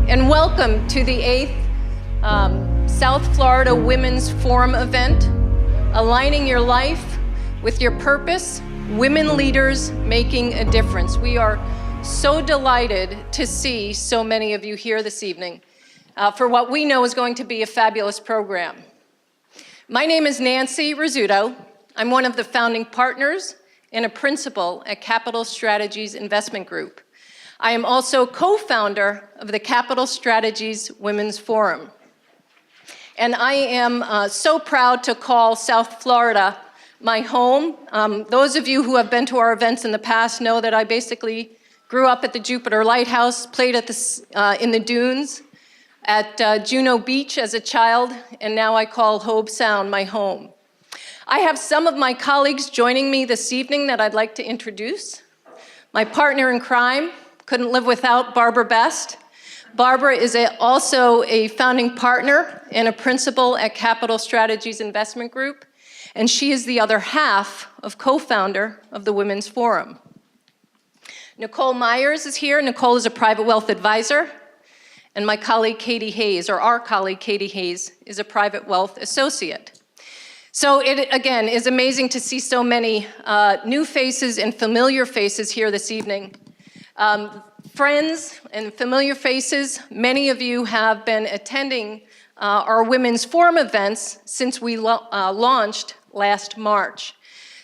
and welcome to the 8th South Florida Women's Forum event, Aligning Your Life with Your Purpose, Women Leaders Making a Difference. We are so delighted to see so many of you here this evening for what we know is going to be a fabulous program. My name is Nancy Rizzuto. I'm one of the founding partners and a principal at Capital Strategies Investment Group. I am also co-founder of the Capital Strategies Women's Forum. And I am so proud to call South Florida my home. Those of you who have been to our events in the past know that I basically grew up at the Jupiter Lighthouse, played at in the dunes, at Juno Beach as a child, and now I call Hobe Sound my home. I have some of my colleagues joining me this evening that I'd like to introduce. My partner in crime, couldn't live without Barbara Best. Barbara is also a founding partner and a principal at Capital Strategies Investment Group, and she is the other half of co-founder of the Women's Forum. Nicole Myers is here. Nicole is a private wealth advisor, and my colleague Katie Hayes, or our colleague Katie Hayes, is a private wealth associate. So it, again, is amazing to see so many new faces and familiar faces here this evening. Friends and familiar faces, many of you have been attending our Women's Forum events since we launched last March.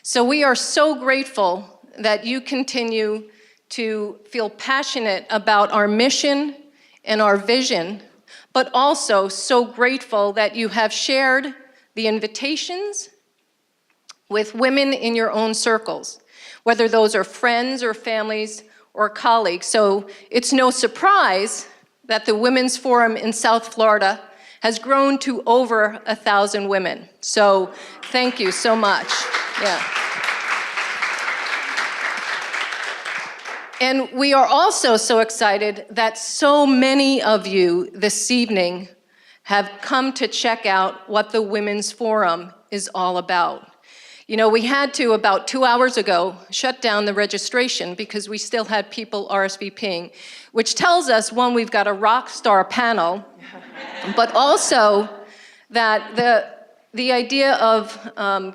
So we are so grateful that you continue to feel passionate about our mission and our vision, but also so grateful that you have shared the invitations with women in your own circles, whether those are friends or families or colleagues. So it's no surprise that the Women's Forum in South Florida has grown to over 1,000 women. So thank you so much. Yeah. And we are also so excited that so many of you this evening have come to check out what the Women's Forum is all about. You know, we had to, about 2 hours ago, shut down the registration because we still had people RSVPing, which tells us, one, we've got a rock star panel, but also that the idea of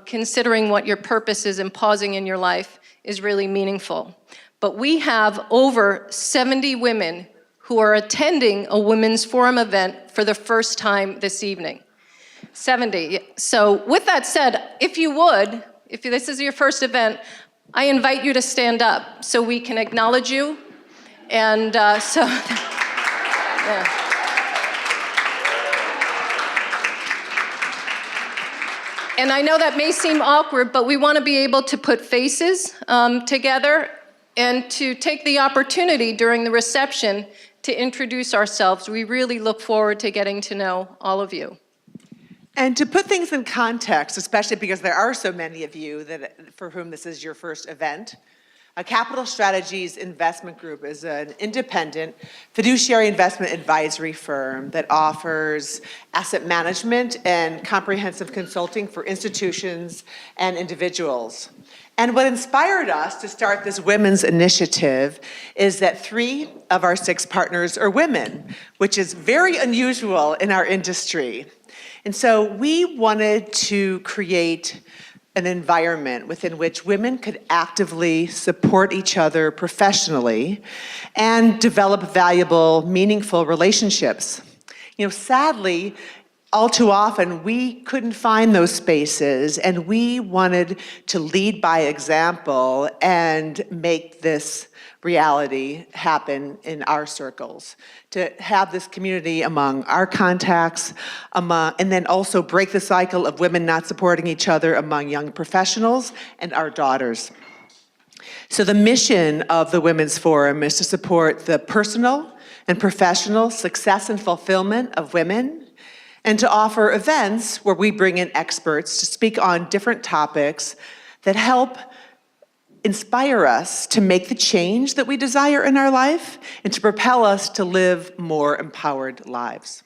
considering what your purpose is and pausing in your life is really meaningful. But we have over 70 women who are attending a Women's Forum event for the first time this evening. 70. So with that said, if this is your first event, I invite you to stand up so we can acknowledge you. And yeah. And I know that may seem awkward, but we want to be able to put faces together and to take the opportunity during the reception to introduce ourselves. We really look forward to getting to know all of you. And to put things in context, especially because there are so many of you for whom this is your first event, Capital Strategies Investment Group is an independent fiduciary investment advisory firm that offers asset management and comprehensive consulting for institutions and individuals. And what inspired us to start this women's initiative is that 3 of our 6 partners are women, which is very unusual in our industry. And so we wanted to create an environment within which women could actively support each other professionally and develop valuable, meaningful relationships. You know, sadly, all too often, we couldn't find those spaces, and we wanted to lead by example and make this reality happen in our circles, to have this community among our contacts, and then also break the cycle of women not supporting each other among young professionals and our daughters. So the mission of the Women's Forum is to support the personal and professional success and fulfillment of women, and to offer events where we bring in experts to speak on different topics that help inspire us to make the change that we desire in our life and to propel us to live more empowered lives.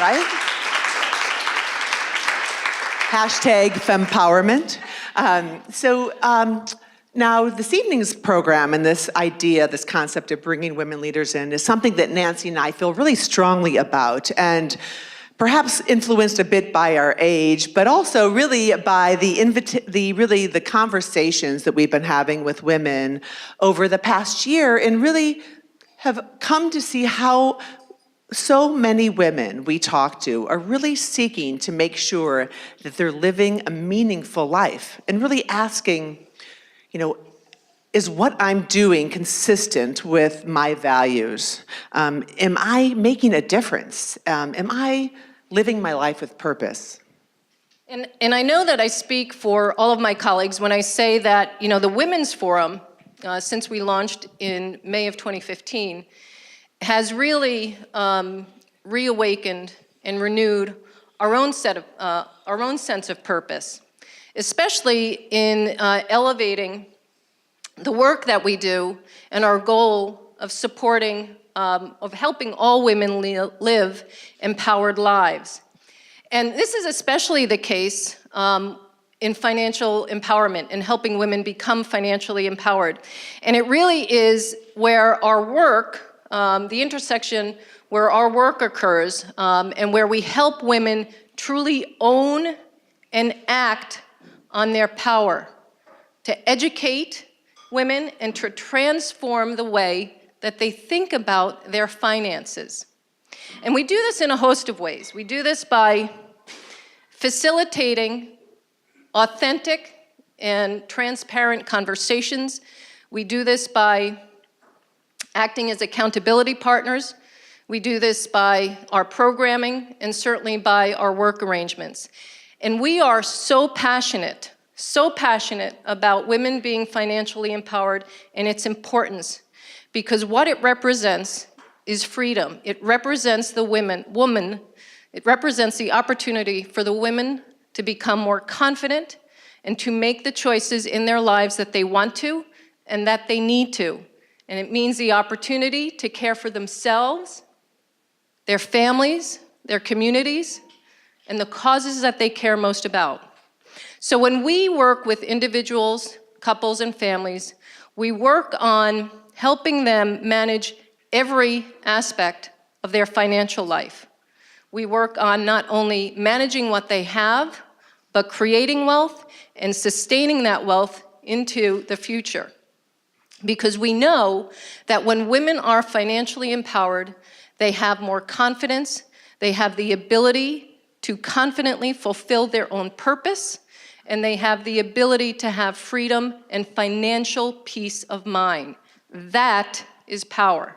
Right? Hashtag fempowerment. Now, this evening's program and this idea, this concept of bringing women leaders in is something that Nancy and I feel really strongly about, and perhaps influenced a bit by our age, but also really by the conversations that we've been having with women over the past year, and really have come to see how so many women we talk to are really seeking to make sure that they're living a meaningful life, and really asking, is what I'm doing consistent with my values? Am I making a difference? Am I living my life with purpose? And I know that I speak for all of my colleagues when I say that, the Women's Forum, since we launched in May of 2015, has really reawakened and renewed our own sense of purpose, especially in elevating the work that we do and our goal of supporting, of helping all women live empowered lives. And this is especially the case in financial empowerment and helping women become financially empowered. And it really is where our work, the intersection where our work occurs, and where we help women truly own and act on their power to educate women and to transform the way that they think about their finances. And we do this in a host of ways. We do this by facilitating authentic and transparent conversations. We do this by acting as accountability partners. We do this by our programming and certainly by our work arrangements. And we are so passionate about women being financially empowered and its importance, because what it represents is freedom. It represents the woman. It represents the opportunity for the women to become more confident and to make the choices in their lives that they want to and that they need to. And it means the opportunity to care for themselves, their families, their communities, and the causes that they care most about. So when we work with individuals, couples, and families, we work on helping them manage every aspect of their financial life. We work on not only managing what they have, but creating wealth and sustaining that wealth into the future. Because we know that when women are financially empowered, they have more confidence, they have the ability to confidently fulfill their own purpose, and they have the ability to have freedom and financial peace of mind. That is power.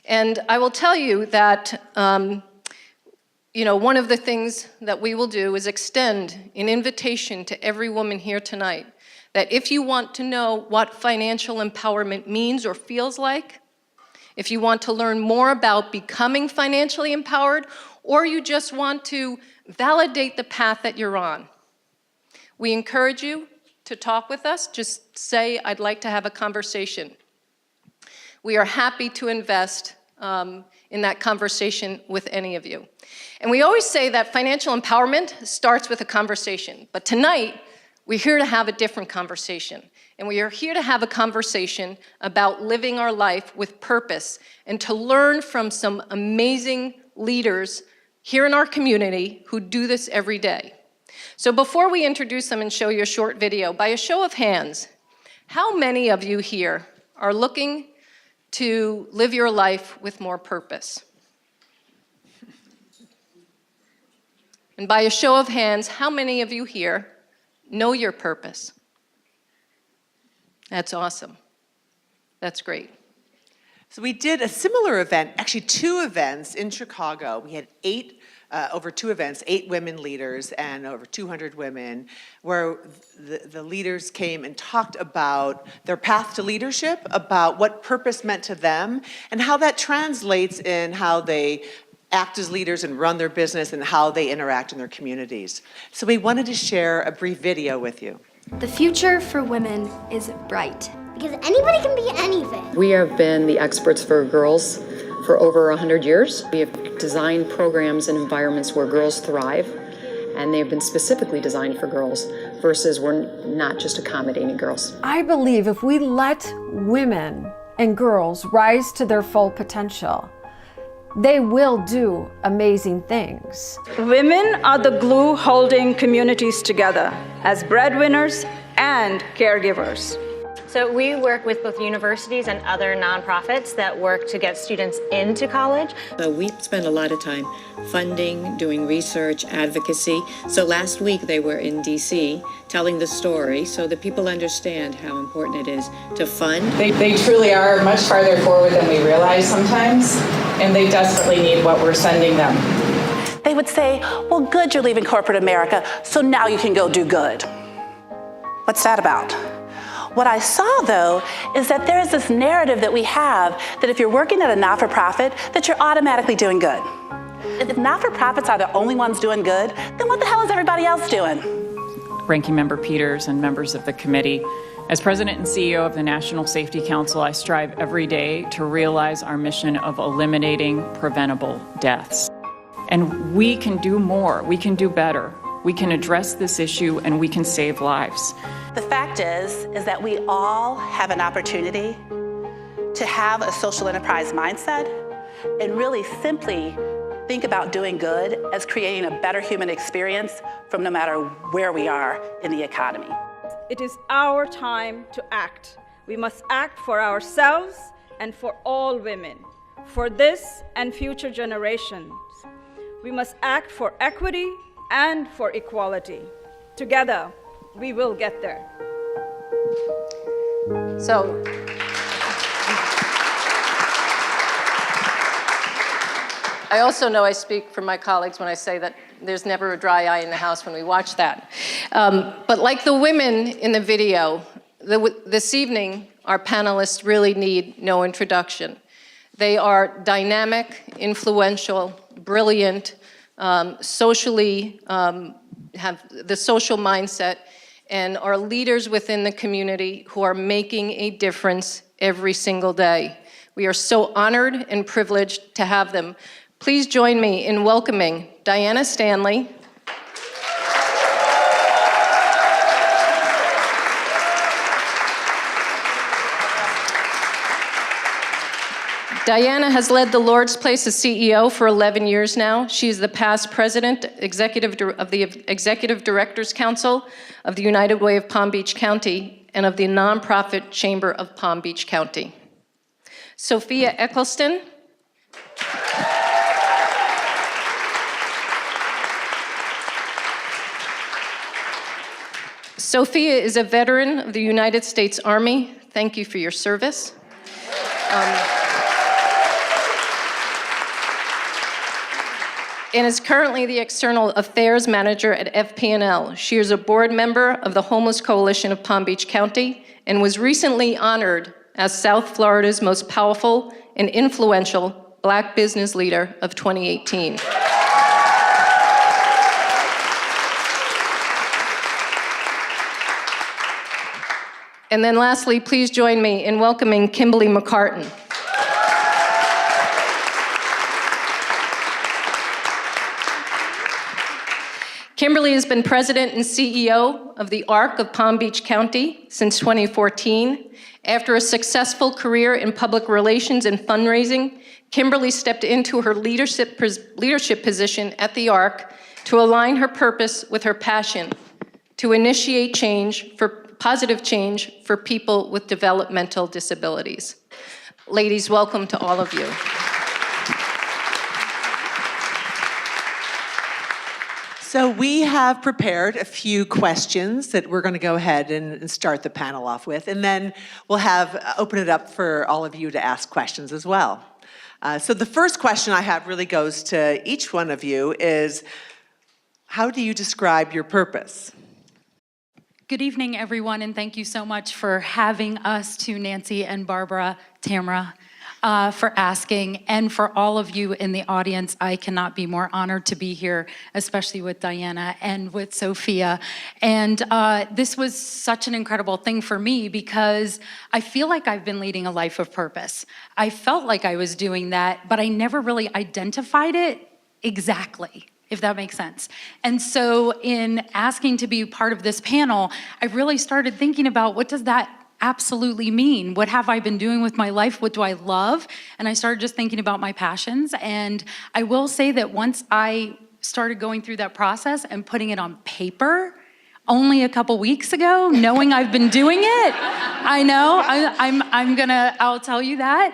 And I will tell you that one of the things that we will do is extend an invitation to every woman here tonight that if you want to know what financial empowerment means or feels like, if you want to learn more about becoming financially empowered, or you just want to validate the path that you're on, we encourage you to talk with us. Just say, I'd like to have a conversation. We are happy to invest in that conversation with any of you. And we always say that financial empowerment starts with a conversation. But tonight, we're here to have a different conversation. And we are here to have a conversation about living our life with purpose and to learn from some amazing leaders here in our community who do this every day. So before we introduce them and show you a short video, by a show of hands, how many of you here are looking to live your life with more purpose? And by a show of hands, how many of you here know your purpose? That's awesome. That's great. So we did a similar event, actually 2 events in Chicago. We had over 2 events, 8 women leaders and over 200 women, where the leaders came and talked about their path to leadership, about what purpose meant to them, and how that translates in how they act as leaders and run their business and how they interact in their communities. So we wanted to share a brief video with you. The future for women is bright. Because anybody can be anything. We have been the experts for girls for over 100 years. We have designed programs and environments where girls thrive, and they've been specifically designed for girls. versus we're not just accommodating girls. I believe if we let women and girls rise to their full potential, they will do amazing things. Women are the glue holding communities together as breadwinners and caregivers. So we work with both universities and other nonprofits that work to get students into college. We spend a lot of time funding, doing research, advocacy. So last week they were in DC telling the story so that people understand how important it is to fund. They truly are much farther forward than we realize sometimes, and they desperately need what we're sending them. They would say, well, good, you're leaving corporate America, so now you can go do good. What's that about? What I saw, though, is that there is this narrative that we have that if you're working at a not-for-profit, that you're automatically doing good. If not-for-profits are the only ones doing good, then what the hell is everybody else doing? Ranking Member Peters and members of the committee, as President and CEO of the National Safety Council, I strive every day to realize our mission of eliminating preventable deaths. And we can do more, we can do better. We can address this issue and we can save lives. The fact is that we all have an opportunity to have a social enterprise mindset and really simply think about doing good as creating a better human experience from no matter where we are in the economy. It is our time to act. We must act for ourselves and for all women, for this and future generations. We must act for equity and for equality. Together, we will get there. So, I also know I speak for my colleagues when I say that there's never a dry eye in the House when we watch that. But like the women in the video, this evening, our panelists really need no introduction. They are dynamic, influential, brilliant, socially have the social mindset, and are leaders within the community who are making a difference every single day. We are so honored and privileged to have them. Please join me in welcoming Diana Stanley, Diana has led the Lord's Place as CEO for 11 years now. She is the past president of the Executive Directors Council of the United Way of Palm Beach County and of the Nonprofit Chamber of Palm Beach County. Sophia Eccleston. Sophia is a veteran of the United States Army. Thank you for your service. And is currently the External Affairs Manager at FP&L. She is a board member of the Homeless Coalition of Palm Beach County and was recently honored as South Florida's most powerful and influential Black business leader of 2018. And then lastly, please join me in welcoming Kimberly McCartan. Kimberly has been president and CEO of the ARC of Palm Beach County since 2014. After a successful career in public relations and fundraising, Kimberly stepped into her leadership position at the ARC to align her purpose with her passion to initiate positive change for people with developmental disabilities. Ladies, welcome to all of you. So we have prepared a few questions that we're going to go ahead and start the panel off with, and then we'll open it up for all of you to ask questions as well. So the first question I have really goes to each one of you is, how do you describe your purpose? Good evening, everyone, and thank you so much for having us, to Nancy and Barbara, Tamara, for asking, and for all of you in the audience. I cannot be more honored to be here, especially with Diana and with Sophia. And this was such an incredible thing for me because I feel like I've been leading a life of purpose. I felt like I was doing that, but I never really identified it exactly. if that makes sense. And so in asking to be part of this panel, I really started thinking about what does that absolutely mean? What have I been doing with my life? What do I love? And I started just thinking about my passions. And I will say that once I started going through that process and putting it on paper, only a couple weeks ago, knowing I've been doing it, I know, I'll tell you that.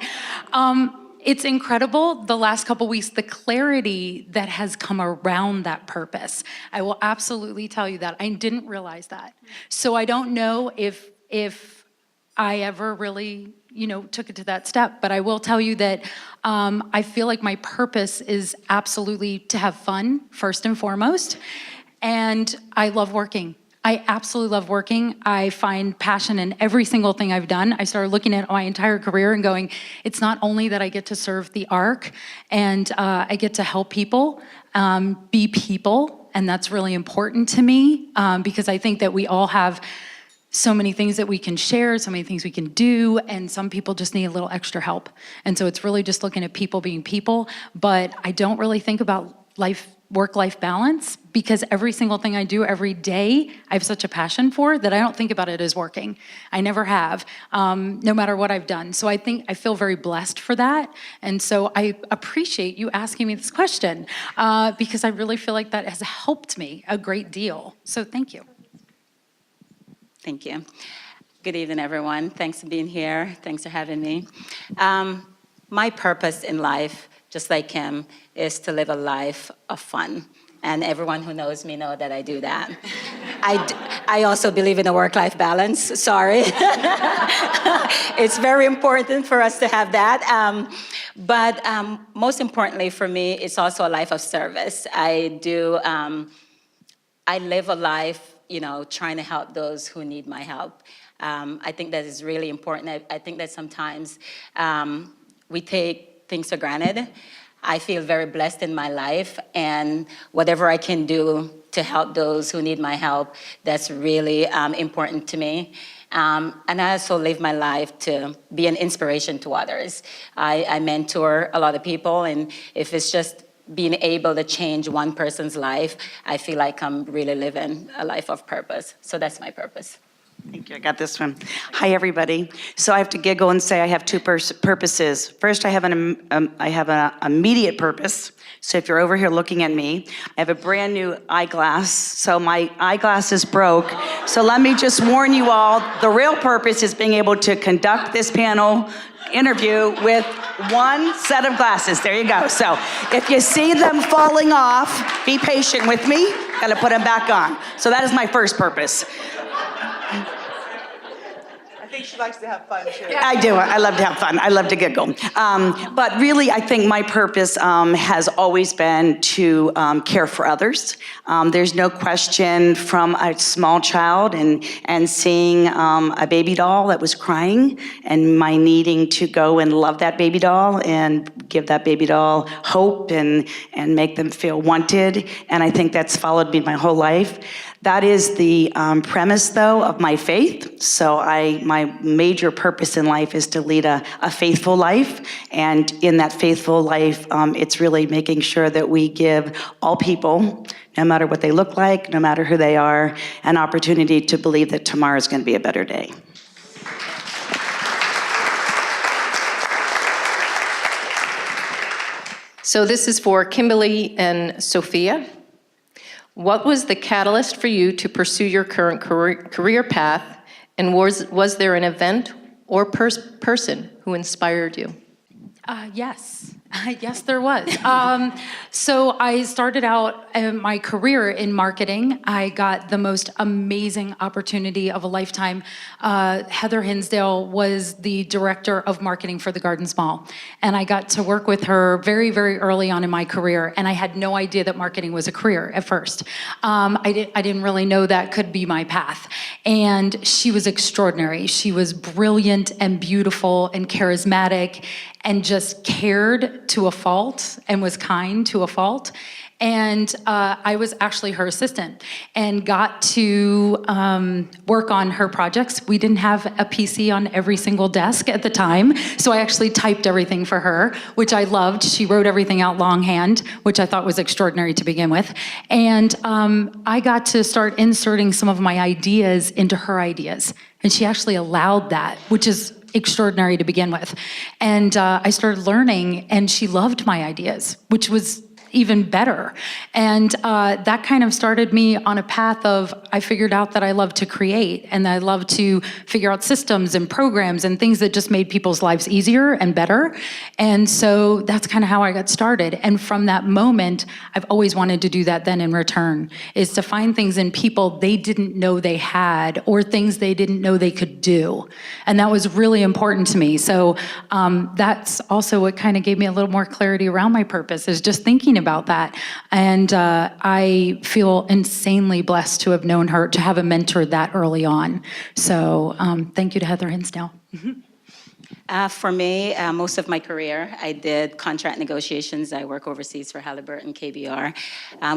It's incredible the last couple weeks, the clarity that has come around that purpose. I will absolutely tell you that. I didn't realize that. So I don't know if I ever really, took it to that step, but I will tell you that I feel like my purpose is absolutely to have fun, first and foremost, and I love working. I absolutely love working. I find passion in every single thing I've done. I started looking at my entire career and going, it's not only that I get to serve the ARC and I get to help people, be people, and that's really important to me because I think that we all have so many things that we can share, so many things we can do, and some people just need a little extra help. And so it's really just looking at people being people, but I don't really think about work-life balance because every single thing I do every day, I have such a passion for that I don't think about it as working. I never have, no matter what I've done. So I feel very blessed for that. And so I appreciate you asking me this question because I really feel like that has helped me a great deal. So thank you. Thank you. Good evening, everyone. Thanks for being here. Thanks for having me. My purpose in life, just like Kim, is to live a life of fun. And everyone who knows me know that I do that. I also believe in a work-life balance, sorry. It's very important for us to have that. But most importantly for me, it's also a life of service. I live a life trying to help those who need my help. I think that is really important. I think that sometimes we take things for granted. I feel very blessed in my life, and whatever I can do to help those who need my help, that's really important to me. And I also live my life to be an inspiration to others. I mentor a lot of people, and if it's just being able to change one person's life, I feel like I'm really living a life of purpose. So that's my purpose. Thank you. I got this one. Hi, everybody. So I have to giggle and say I have two purposes. First, I have an immediate purpose. So if you're over here looking at me, I have a brand new eyeglass. So my eyeglasses broke. So let me just warn you all, the real purpose is being able to conduct this panel interview with one set of glasses. There you go. So if you see them falling off, be patient with me. Got to put them back on. So that is my first purpose. I think she likes to have fun too. I do. I love to have fun. I love to giggle. But really, I think my purpose has always been to care for others. There's no question from a small child and seeing a baby doll that was crying and my needing to go and love that baby doll and give that baby doll hope and make them feel wanted. And I think that's followed me my whole life. That is the premise, though, of my faith. So my major purpose in life is to lead a faithful life. And in that faithful life, it's really making sure that we give all people, no matter what they look like, no matter who they are, an opportunity to believe that tomorrow is going to be a better day. So this is for Kimberly and Sophia. What was the catalyst for you to pursue your current career path, and was there an event or person who inspired you? Yes. Yes, there was. So I started out my career in marketing. I got the most amazing opportunity of a lifetime. Heather Hinsdale was the director of marketing for the Gardens Mall. And I got to work with her very, very early on in my career. And I had no idea that marketing was a career at first. I didn't really know that could be my path. And she was extraordinary. She was brilliant and beautiful and charismatic and just cared to a fault and was kind to a fault. And I was actually her assistant and got to work on her projects. We didn't have a PC on every single desk at the time, so I actually typed everything for her, which I loved. She wrote everything out longhand, which I thought was extraordinary to begin with. And I got to start inserting some of my ideas into her ideas. And she actually allowed that, which is extraordinary to begin with. And I started learning, and she loved my ideas, which was even better. And that kind of started me on a path of, I figured out that I love to create, and I love to figure out systems and programs and things that just made people's lives easier and better. And so that's kind of how I got started. And from that moment, I've always wanted to do that then in return, is to find things in people they didn't know they had, or things they didn't know they could do. And that was really important to me. So that's also what kind of gave me a little more clarity around my purpose, is just thinking about that. And I feel insanely blessed to have known her, to have a mentor that early on. So thank you to Heather Hinsdale. For me, most of my career, I did contract negotiations. I work overseas for Halliburton, KBR.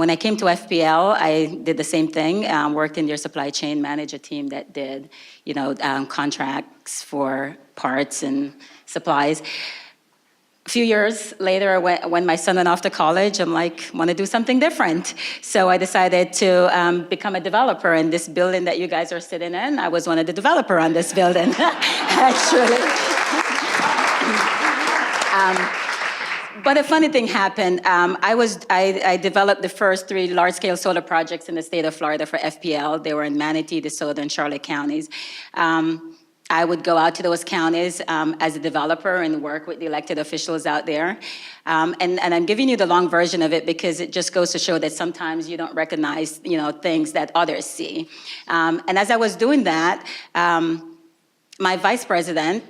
When I came to FPL, I did the same thing, worked in their supply chain, managed a team that did, contracts for parts and supplies. A few years later, when my son went off to college, I'm like, want to do something different. So I decided to become a developer in this building that you guys are sitting in. I was one of the developers on this building, actually. But a funny thing happened. I developed the first 3 large-scale solar projects in the state of Florida for FPL. They were in Manatee, DeSoto, and Charlotte counties. I would go out to those counties as a developer and work with the elected officials out there. And I'm giving you the long version of it because it just goes to show that sometimes you don't recognize, things that others see. And as I was doing that, my vice president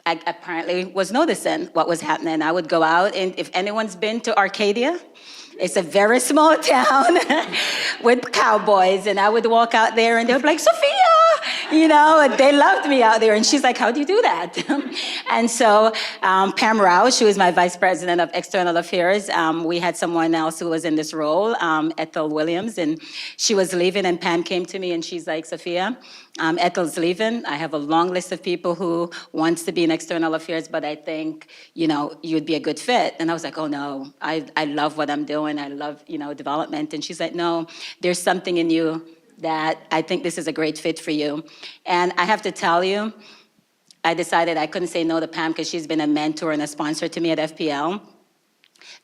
apparently was noticing what was happening. I would go out, and if anyone's been to Arcadia, it's a very small town with cowboys, and I would walk out there and they'd be like, Sophia, they loved me out there. And she's like, how do you do that? And so Pam Roush, who is my vice president of external affairs, we had someone else who was in this role, Ethel Williams, and she was leaving, and Pam came to me and she's like, Sophia, Ethel's leaving. I have a long list of people who wants to be in external affairs, but I think, you'd be a good fit. And I was like, oh no, I love what I'm doing. I love, development. And she's like, no, there's something in you that I think this is a great fit for you. And I have to tell you, I decided I couldn't say no to Pam because she's been a mentor and a sponsor to me at FPL.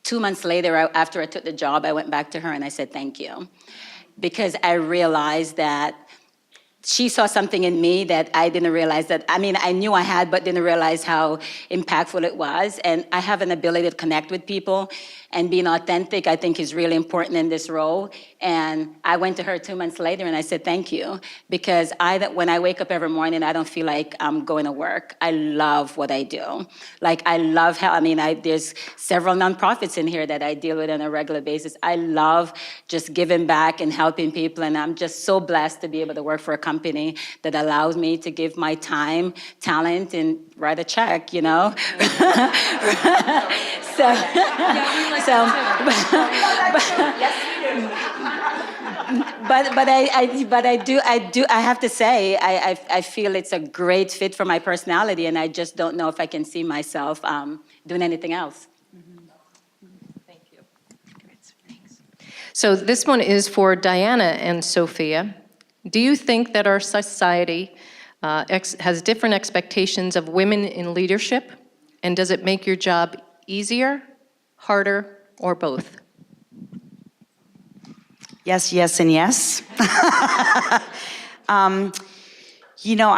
2 months later, after I took the job, I went back to her and I said, thank you. Because I realized that she saw something in me that I didn't realize I knew I had, but didn't realize how impactful it was. And I have an ability to connect with people, and being authentic, I think, is really important in this role. And I went to her 2 months later and I said, thank you. Because when I wake up every morning, I don't feel like I'm going to work. I love what I do. I love how, there's several nonprofits in here that I deal with on a regular basis. I love just giving back and helping people. And I'm just so blessed to be able to work for a company that allows me to give my time, talent, and write a check, I have to say, I feel it's a great fit for my personality, and I just don't know if I can see myself doing anything else. Thank you. So this one is for Diana and Sophia. Do you think that our society has different expectations of women in leadership? And does it make your job easier, harder, or both? Yes, yes, and yes.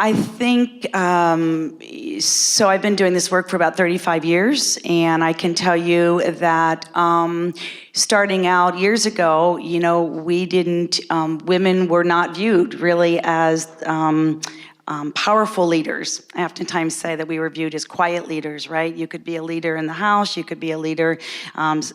I think, so I've been doing this work for about 35 years, and I can tell you that starting out years ago, women were not viewed really as powerful leaders. I oftentimes say that we were viewed as quiet leaders, right? You could be a leader in the house, you could be a leader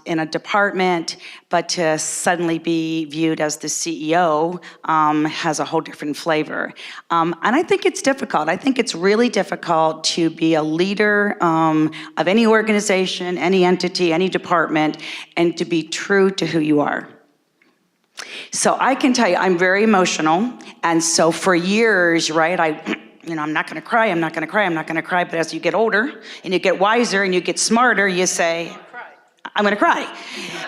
in a department, but to suddenly be viewed as the CEO has a whole different flavor. And I think it's difficult. I think it's really difficult to be a leader of any organization, any entity, any department, and to be true to who you are. So I can tell you, I'm very emotional, and so for years, right, I'm not gonna cry, I'm not gonna cry, I'm not gonna cry, but as you get older, and you get wiser, and you get smarter, you say, I'm gonna cry.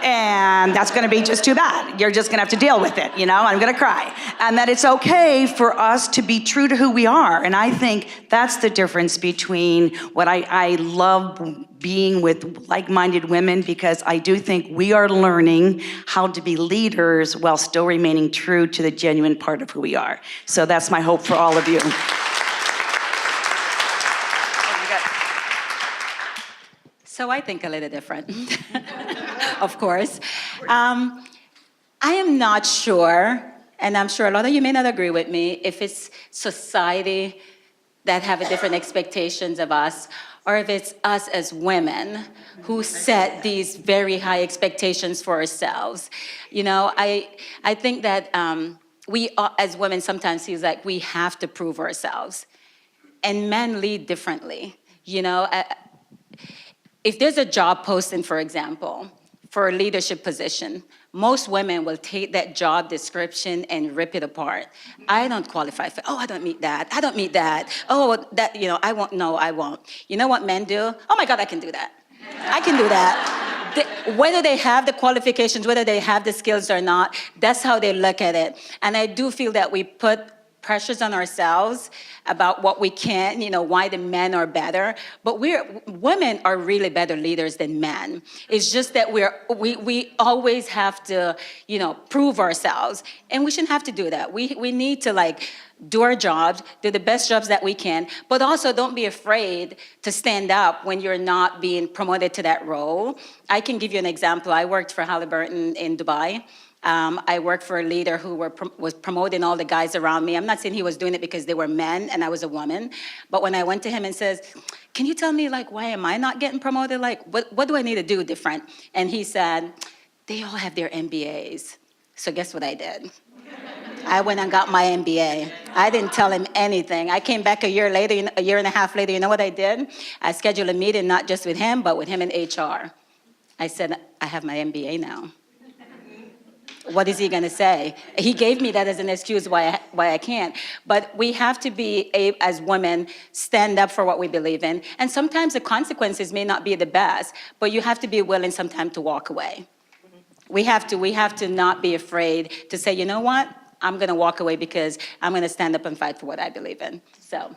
And that's gonna be just too bad. You're just gonna have to deal with it, I'm gonna cry. And that it's okay for us to be true to who we are. And I think that's the difference between what I love being with like-minded women, because I do think we are learning how to be leaders while still remaining true to the genuine part of who we are. So that's my hope for all of you. So I think a little different, of course. I am not sure, and I'm sure a lot of you may not agree with me, if it's society that have different expectations of us, or if it's us as women who set these very high expectations for ourselves. I think that we as women sometimes feel like we have to prove ourselves, and men lead differently. If there's a job posting, for example, for a leadership position, most women will take that job description and rip it apart. I don't qualify for, I don't meet that. I don't meet that. I won't, no, I won't. You know what men do? Oh my God, I can do that. I can do that. Whether they have the qualifications, whether they have the skills or not, that's how they look at it. And I do feel that we put pressures on ourselves about what we can, why the men are better. But women are really better leaders than men. It's just that we always have to, prove ourselves. And we shouldn't have to do that. We need to do our jobs, do the best jobs that we can, but also don't be afraid to stand up when you're not being promoted to that role. I can give you an example. I worked for Halliburton in Dubai. I worked for a leader who was promoting all the guys around me. I'm not saying he was doing it because they were men and I was a woman, but when I went to him and says, can you tell me why am I not getting promoted? What do I need to do different? And he said, they all have their MBAs. So guess what I did? I went and got my MBA. I didn't tell him anything. I came back a year and a half later. You know what I did? I scheduled a meeting not just with him, but with him in HR. I said, I have my MBA now. What is he going to say? He gave me that as an excuse why I can't. But we have to be, as women, stand up for what we believe in. And sometimes the consequences may not be the best, but you have to be willing sometimes to walk away. We have to not be afraid to say, you know what? I'm going to walk away because I'm going to stand up and fight for what I believe in. So.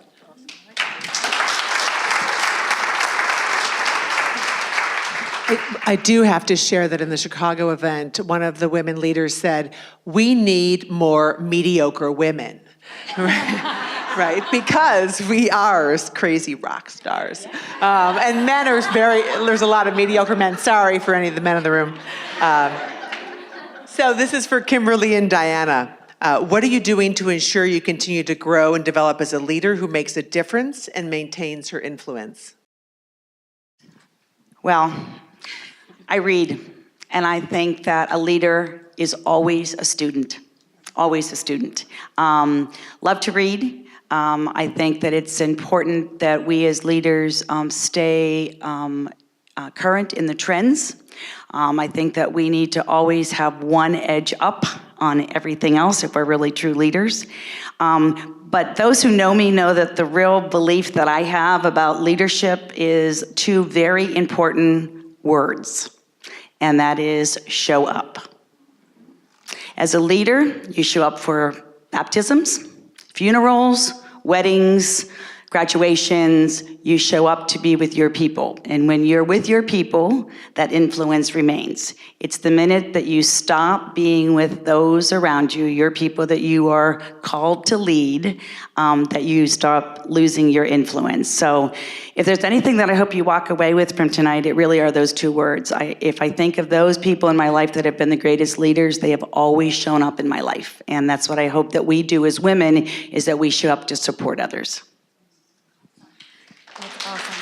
I do have to share that in the Chicago event, one of the women leaders said, we need more mediocre women, right? Because we are crazy rock stars. And men are there's a lot of mediocre men. Sorry for any of the men in the room. So this is for Kimberly and Diana. What are you doing to ensure you continue to grow and develop as a leader who makes a difference and maintains her influence? Well, I read, and I think that a leader is always a student, always a student. Love to read. I think that it's important that we as leaders stay current in the trends. I think that we need to always have one edge up on everything else if we're really true leaders. But those who know me know that the real belief that I have about leadership is two very important words, and that is show up. As a leader, you show up for baptisms, funerals, weddings, graduations, you show up to be with your people. And when you're with your people, that influence remains. It's the minute that you stop being with those around you, your people that you are called to lead, that you stop losing your influence. So if there's anything that I hope you walk away with from tonight, it really are those two words. If I think of those people in my life that have been the greatest leaders, they have always shown up in my life. And that's what I hope that we do as women, is that we show up to support others. That's awesome.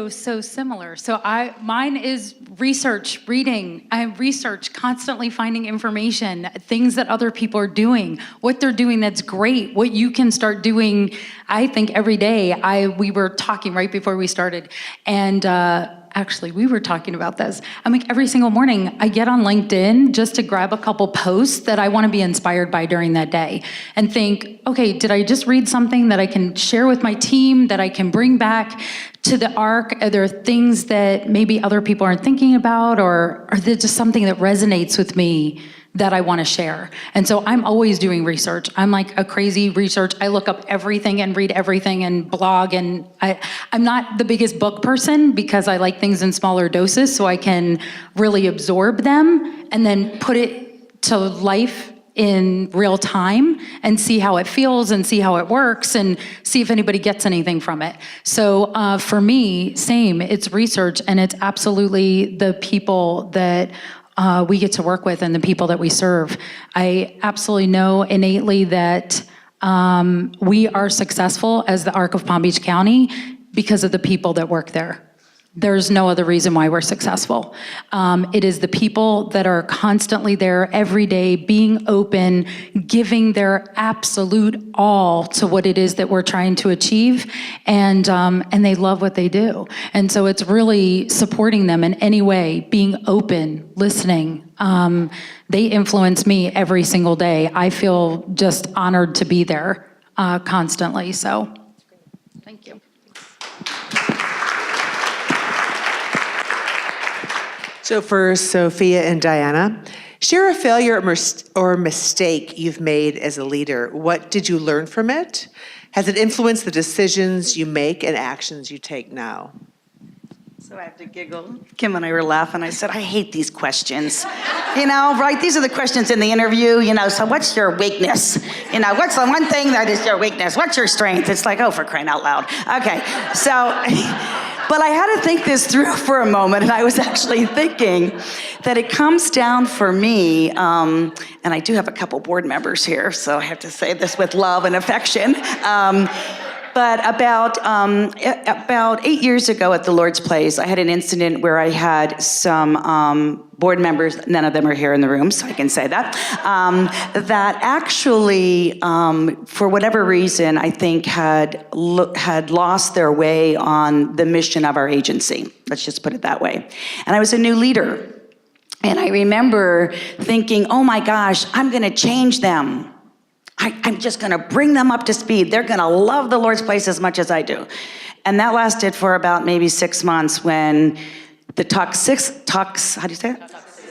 So similar. So mine is research, reading. I research, constantly finding information, things that other people are doing, what they're doing that's great, what you can start doing. I think every day, we were talking right before we started, and actually, we were talking about this. I'm like, every single morning, I get on LinkedIn just to grab a couple posts that I want to be inspired by during that day and think, okay, did I just read something that I can share with my team, that I can bring back to the ARC? Are there things that maybe other people aren't thinking about, or are there just something that resonates with me that I want to share? And so I'm always doing research. I'm like a crazy research. I look up everything and read everything and blog, and I'm not the biggest book person because I like things in smaller doses so I can really absorb them and then put it to life in real time and see how it feels and see how it works and see if anybody gets anything from it. So for me, same, it's research, and it's absolutely the people that we get to work with and the people that we serve. I absolutely know innately that we are successful as the ARC of Palm Beach County because of the people that work there. There's no other reason why we're successful. It is the people that are constantly there every day, being open, giving their absolute all to what it is that we're trying to achieve, and they love what they do. And so it's really supporting them in any way, being open, listening. They influence me every single day. I feel just honored to be there constantly. So, thank you. So for Sophia and Diana, share a failure or mistake you've made as a leader. What did you learn from it? Has it influenced the decisions you make and actions you take now? So I have to giggle. Kim and I were laughing. I said, I hate these questions. You know, right? These are the questions in the interview, you know, so what's your weakness? You know, what's the one thing that is your weakness? What's your strength? It's like, oh, for crying out loud. Okay, so... But I had to think this through for a moment, and I was actually thinking that it comes down for me, and I do have a couple board members here, so I have to say this with love and affection. But about 8 years ago at the Lord's Place, I had an incident where I had some board members, none of them are here in the room, so I can say that, that actually, for whatever reason, I think had lost their way on the mission of our agency. Let's just put it that way. And I was a new leader. And I remember thinking, oh my gosh, I'm gonna change them. I'm just gonna bring them up to speed. They're gonna love the Lord's Place as much as I do. And that lasted for about maybe 6 months when the how do you say it?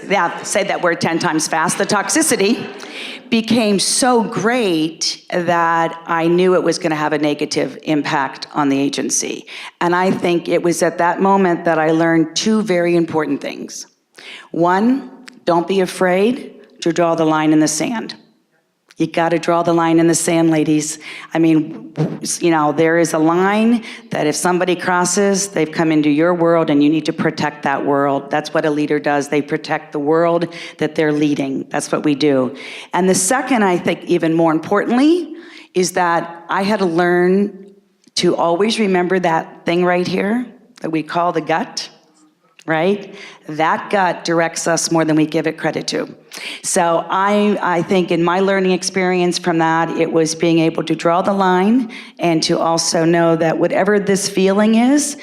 Yeah, say that word 10 times fast. The toxicity became so great that I knew it was gonna have a negative impact on the agency. And I think it was at that moment that I learned two very important things. One, don't be afraid to draw the line in the sand. You gotta draw the line in the sand, ladies. I mean, you know, there is a line that if somebody crosses, they've come into your world and you need to protect that world. That's what a leader does. They protect the world that they're leading. That's what we do. And the second, I think even more importantly, is that I had to learn to always remember that thing right here that we call the gut. Right? That gut directs us more than we give it credit to. So I think in my learning experience from that, it was being able to draw the line and to also know that whatever this feeling is,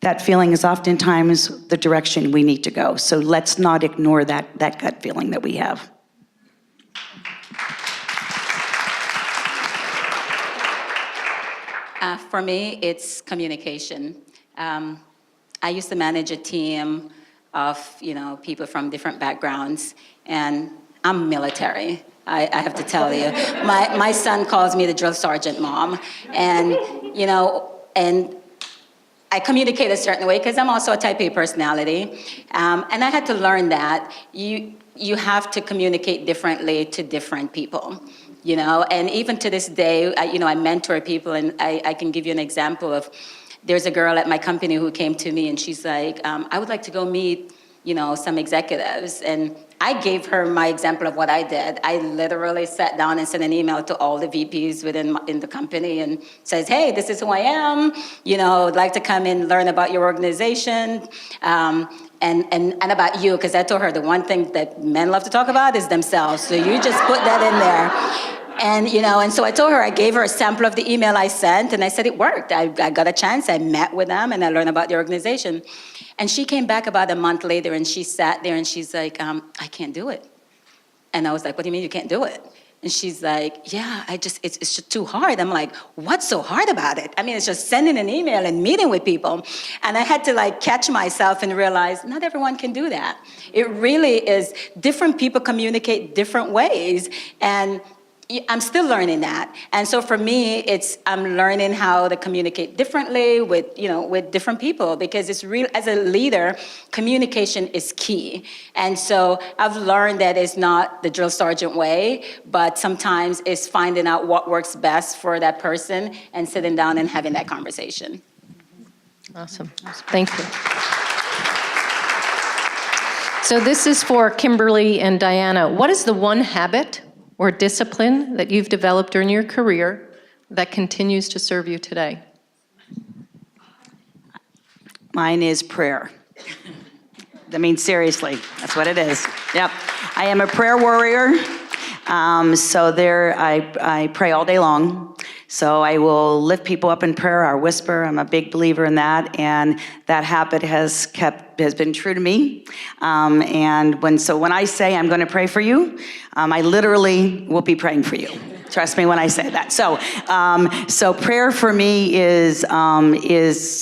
that feeling is oftentimes the direction we need to go. So let's not ignore that gut feeling that we have. For me, it's communication. I used to manage a team of, people from different backgrounds, and I'm military. I have to tell you. My son calls me the drill sergeant mom, and and I communicate a certain way because I'm also a type A personality, and I had to learn that you have to communicate differently to different people. And even to this day, I mentor people, and I can give you an example of, there's a girl at my company who came to me and she's like, I would like to go meet, some executives. And I gave her my example of what I did. I literally sat down and sent an email to all the VPs in the company and says, hey, this is who I am. I'd like to come and learn about your organization. And about you, because I told her the one thing that men love to talk about is themselves. So you just put that in there. And so I told her, I gave her a sample of the email I sent, and I said it worked. I got a chance, I met with them, and I learned about the organization. And she came back about a month later, and she sat there, and she's like, I can't do it. And I was like, what do you mean you can't do it? And she's like, yeah, it's just too hard. I'm like, what's so hard about it? I mean, it's just sending an email and meeting with people. And I had to catch myself and realize not everyone can do that. It really is, different people communicate different ways. And I'm still learning that. And so for me, I'm learning how to communicate differently with different people, because it's real. As a leader, communication is key. And so I've learned that it's not the drill sergeant way, but sometimes it's finding out what works best for that person and sitting down and having that conversation. Awesome. Thank you. So this is for Kimberly and Diana. What is the one habit or discipline that you've developed during your career that continues to serve you today? Mine is prayer. I mean, seriously, that's what it is. Yep. I am a prayer warrior. I pray all day long. So I will lift people up in prayer or whisper. I'm a big believer in that, and that habit has been true to me. And when I say I'm going to pray for you, I literally will be praying for you. Trust me when I say that. So prayer for me is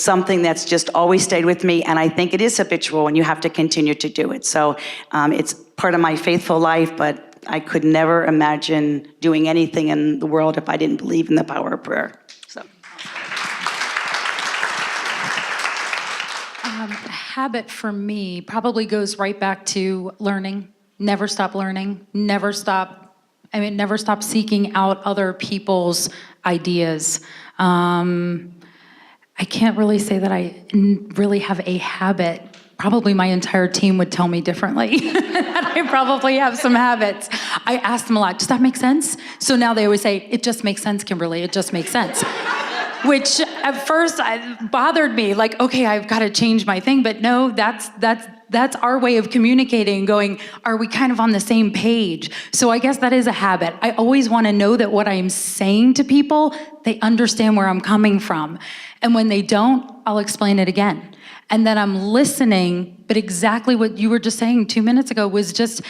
something that's just always stayed with me, and I think it is habitual, and you have to continue to do it. So it's part of my faithful life, but I could never imagine doing anything in the world if I didn't believe in the power of prayer. So. A habit for me probably goes right back to learning. Never stop learning. Never stop seeking out other people's ideas. I can't really say that I really have a habit. Probably my entire team would tell me differently. I probably have some habits. I ask them a lot, does that make sense? So now they always say, it just makes sense, Kimberly, it just makes sense. Which at first bothered me, like, okay, I've got to change my thing, but no, that's our way of communicating, going, are we kind of on the same page? So I guess that is a habit. I always want to know that what I'm saying to people, they understand where I'm coming from. And when they don't, I'll explain it again. And then I'm listening, but exactly what you were just saying 2 minutes ago was just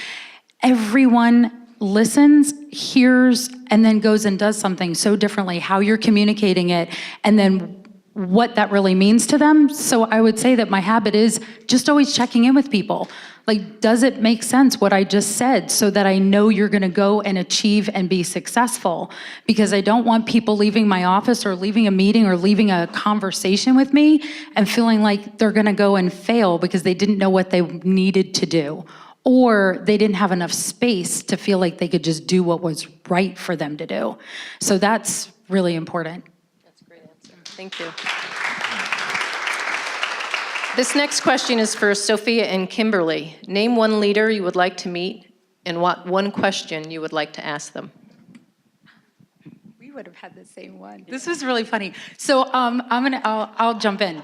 everyone listens, hears, and then goes and does something so differently, how you're communicating it, and then what that really means to them. So I would say that my habit is just always checking in with people. Like, does it make sense what I just said, so that I know you're gonna go and achieve and be successful? Because I don't want people leaving my office or leaving a meeting or leaving a conversation with me and feeling like they're gonna go and fail because they didn't know what they needed to do, or they didn't have enough space to feel like they could just do what was right for them to do. So that's really important. That's a great answer. Thank you. This next question is for Sophia and Kimberly. Name one leader you would like to meet and what one question you would like to ask them. We would have had the same one. This was really funny. So I'll jump in.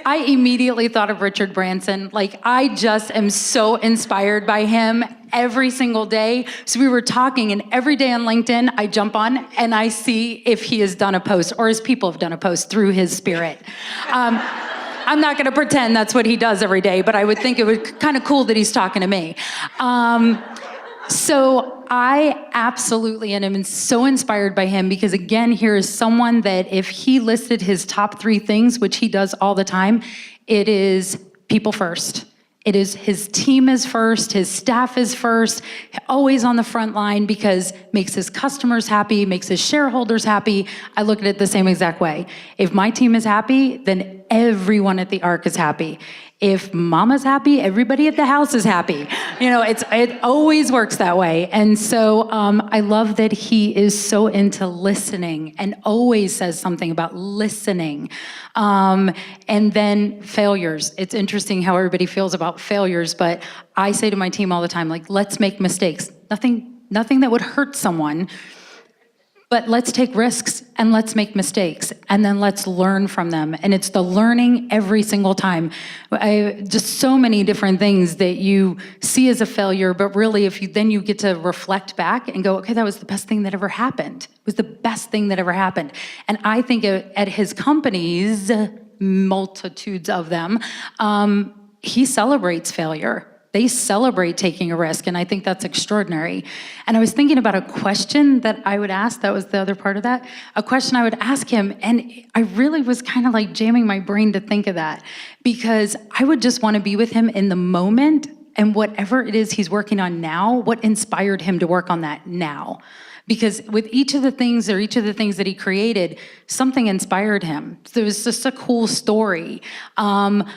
I immediately thought of Richard Branson. Like, I just am so inspired by him every single day. So we were talking, and every day on LinkedIn, I jump on and I see if he has done a post or his people have done a post through his spirit. I'm not gonna pretend that's what he does every day, but I would think it was kind of cool that he's talking to me. So I absolutely am so inspired by him, because again, here is someone that if he listed his top 3 things, which he does all the time, it is people first. It is his team is first, his staff is first, always on the front line because makes his customers happy, makes his shareholders happy. I look at it the same exact way. If my team is happy, then everyone at the Arc is happy. If mama's happy, everybody at the house is happy. You know, it always works that way. And so I love that he is so into listening and always says something about listening. And then failures. It's interesting how everybody feels about failures, but I say to my team all the time, like, let's make mistakes. Nothing that would hurt someone. But let's take risks and let's make mistakes and then let's learn from them. And it's the learning every single time. Just so many different things that you see as a failure, but really if you get to reflect back and go, okay, that was the best thing that ever happened. It was the best thing that ever happened. And I think at his companies, multitudes of them, he celebrates failure. They celebrate taking a risk, and I think that's extraordinary. And I was thinking about a question that I would ask, that was the other part of that, a question I would ask him, and I really was kind of like jamming my brain to think of that, because I would just want to be with him in the moment, and whatever it is he's working on now, what inspired him to work on that now? Because with each of the things that he created, something inspired him. So it was just a cool story. But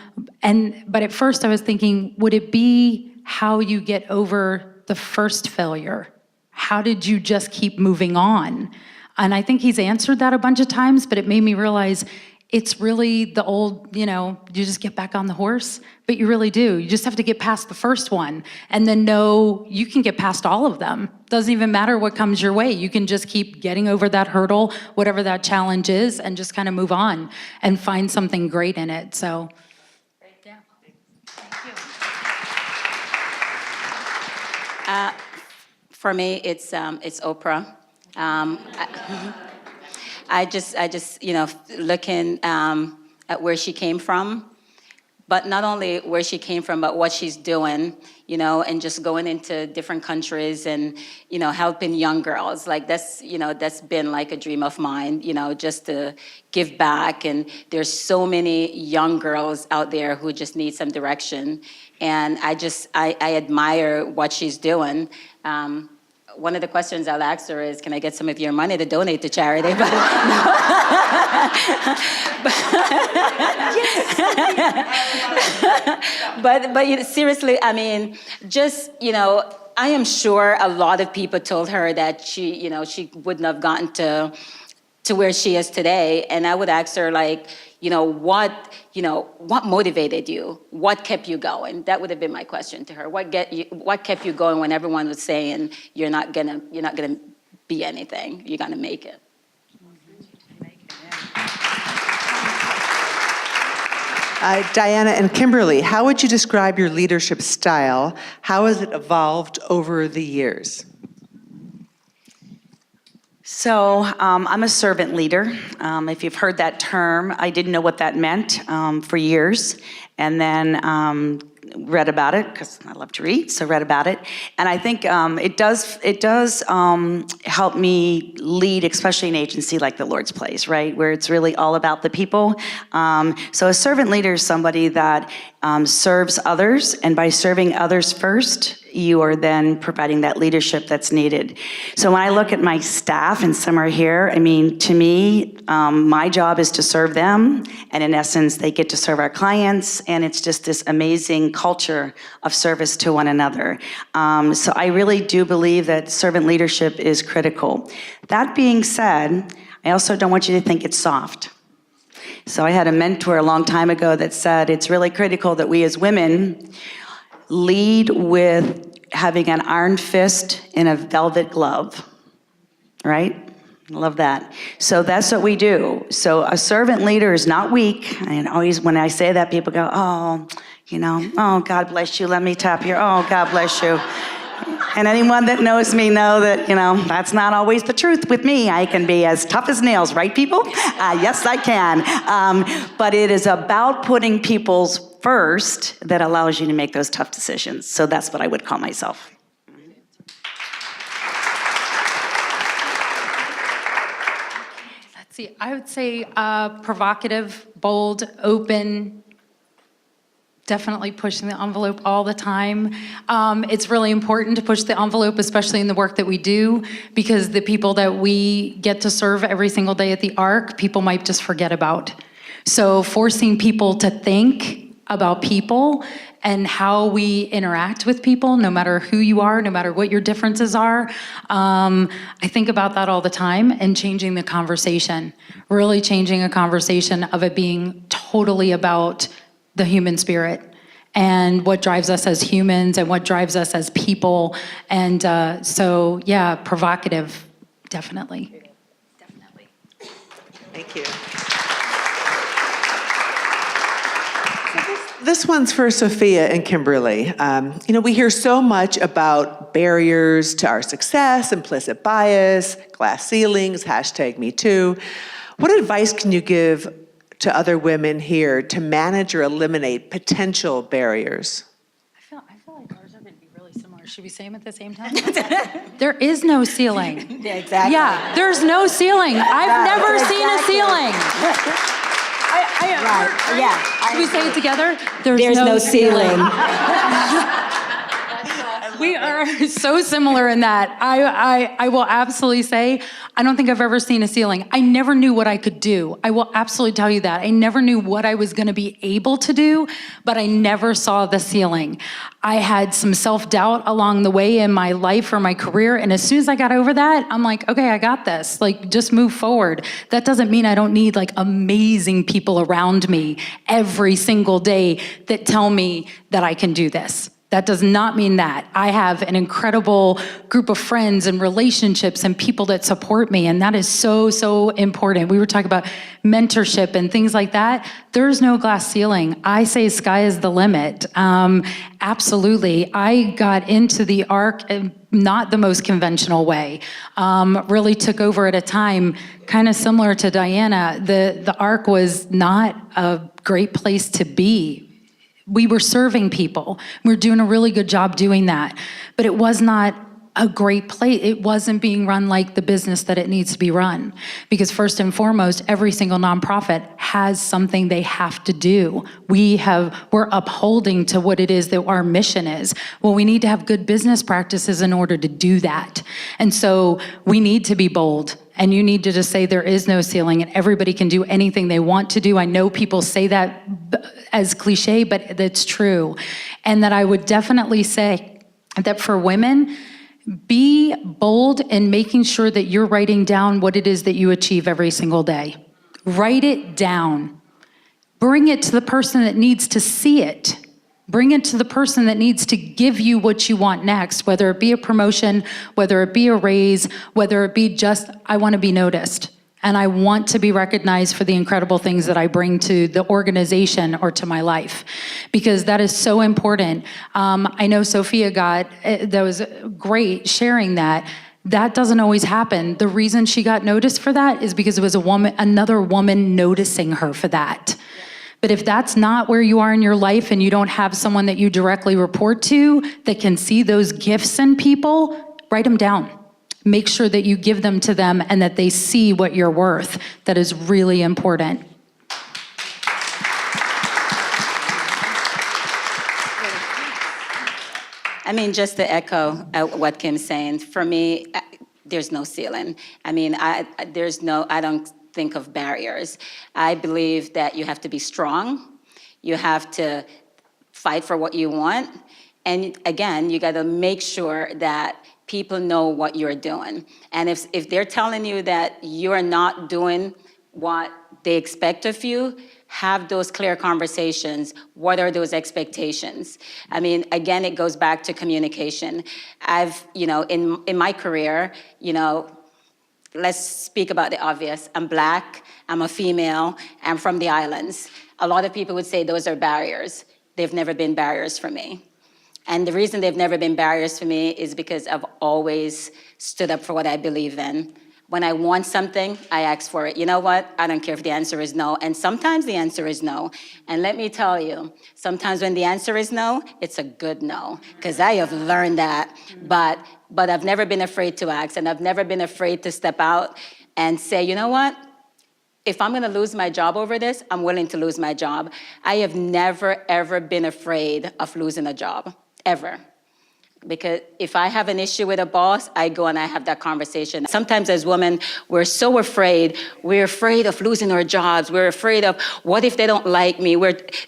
at first I was thinking, would it be how you get over the first failure? How did you just keep moving on? And I think he's answered that a bunch of times, but it made me realize it's really the old, you just get back on the horse, but you really do. You just have to get past the first one and then know you can get past all of them. Doesn't even matter what comes your way. You can just keep getting over that hurdle, whatever that challenge is, and just kind of move on and find something great in it. So, yeah. Thank you. For me, it's Oprah. I just, looking at where she came from, but not only where she came from, but what she's doing, and just going into different countries and, helping young girls. Like that's been like a dream of mine, just to give back. And there's so many young girls out there who just need some direction. And I admire what she's doing. One of the questions I'll ask her is, can I get some of your money to donate to charity? But seriously, I mean, I am sure a lot of people told her that she wouldn't have gotten to where she is today. And I would ask her, like, what motivated you? What kept you going? That would have been my question to her. What kept you going when everyone was saying you're not gonna be anything, you're gonna make it? Diana and Kimberly, how would you describe your leadership style? How has it evolved over the years? So I'm a servant leader. If you've heard that term, I didn't know what that meant for years, and then read about it because I love to read, so read about it. And I think it does help me lead, especially an agency like the Lord's Place, right, where it's really all about the people. So a servant leader is somebody that serves others, and by serving others first, you are then providing that leadership that's needed. So when I look at my staff, and some are here, I mean, to me, my job is to serve them, and in essence, they get to serve our clients, and it's just this amazing culture of service to one another. So I really do believe that servant leadership is critical. That being said, I also don't want you to think it's soft. So I had a mentor a long time ago that said it's really critical that we as women lead with having an iron fist in a velvet glove, right? I love that. So that's what we do. So a servant leader is not weak. And always when I say that, people go, oh, oh, God bless you. Let me tap your, oh, God bless you. And anyone that knows me know that, that's not always the truth with me. I can be as tough as nails, right, people? Yes, I can. But it is about putting people's first that allows you to make those tough decisions. So that's what I would call myself. Let's see, I would say provocative, bold, open, definitely pushing the envelope all the time. It's really important to push the envelope, especially in the work that we do, because the people that we get to serve every single day at the ARC, people might just forget about. So forcing people to think about people and how we interact with people, no matter who you are, no matter what your differences are. I think about that all the time, and changing the conversation, really changing a conversation of it being totally about the human spirit and what drives us as humans and what drives us as people. And so, yeah, provocative, definitely. Definitely. Thank you. This one's for Sophia and Kimberly. We hear so much about barriers to our success, implicit bias, glass ceilings, #MeToo. What advice can you give to other women here to manage or eliminate potential barriers? I feel like ours are going to be really similar. Should we say them at the same time? There is no ceiling. Yeah, exactly. Yeah, there's no ceiling. I've never seen a ceiling. Right. Yeah. Should we say it together? There's no ceiling. We are so similar in that. I will absolutely say, I don't think I've ever seen a ceiling. I never knew what I could do. I will absolutely tell you that. I never knew what I was going to be able to do, but I never saw the ceiling. I had some self-doubt along the way in my life or my career, and as soon as I got over that, I'm like, okay, I got this. Like, just move forward. That doesn't mean I don't need like amazing people around me every single day that tell me that I can do this. That does not mean that. I have an incredible group of friends and relationships and people that support me, and that is so, so important. We were talking about mentorship and things like that. There's no glass ceiling. I say sky is the limit. Absolutely. I got into the ARC not the most conventional way. Really took over at a time kind of similar to Diana. The ARC was not a great place to be. We were serving people. We were doing a really good job doing that. But it was not a great place. It wasn't being run like the business that it needs to be run. Because first and foremost, every single nonprofit has something they have to do. We're upholding to what it is that our mission is. Well, we need to have good business practices in order to do that. And so we need to be bold. And you need to just say there is no ceiling and everybody can do anything they want to do. I know people say that as cliche, but that's true. And that I would definitely say that for women, be bold in making sure that you're writing down what it is that you achieve every single day. Write it down. Bring it to the person that needs to see it. Bring it to the person that needs to give you what you want next, whether it be a promotion, whether it be a raise, whether it be just, I want to be noticed. And I want to be recognized for the incredible things that I bring to the organization or to my life, because that is so important. I know Sophia that was great sharing that. That doesn't always happen. The reason she got noticed for that is because it was another woman noticing her for that. But if that's not where you are in your life and you don't have someone that you directly report to that can see those gifts in people, write them down. Make sure that you give them to them and that they see what you're worth. That is really important. I mean, just to echo what Kim's saying, for me, there's no ceiling. I mean, I don't think of barriers. I believe that you have to be strong. You have to fight for what you want. And again, you got to make sure that people know what you're doing. And if they're telling you that you're not doing what they expect of you, have those clear conversations. What are those expectations? I mean, again, it goes back to communication. I've, in my career, let's speak about the obvious. I'm Black, I'm a female, I'm from the islands. A lot of people would say those are barriers. They've never been barriers for me. And the reason they've never been barriers for me is because I've always stood up for what I believe in. When I want something, I ask for it. You know what? I don't care if the answer is no. And sometimes the answer is no. And let me tell you, sometimes when the answer is no, it's a good no, because I have learned that. But I've never been afraid to ask, and I've never been afraid to step out and say, you know what? if I'm gonna lose my job over this, I'm willing to lose my job. I have never, ever been afraid of losing a job, ever. Because if I have an issue with a boss, I go and I have that conversation. Sometimes as women, we're so afraid. We're afraid of losing our jobs. We're afraid of, what if they don't like me?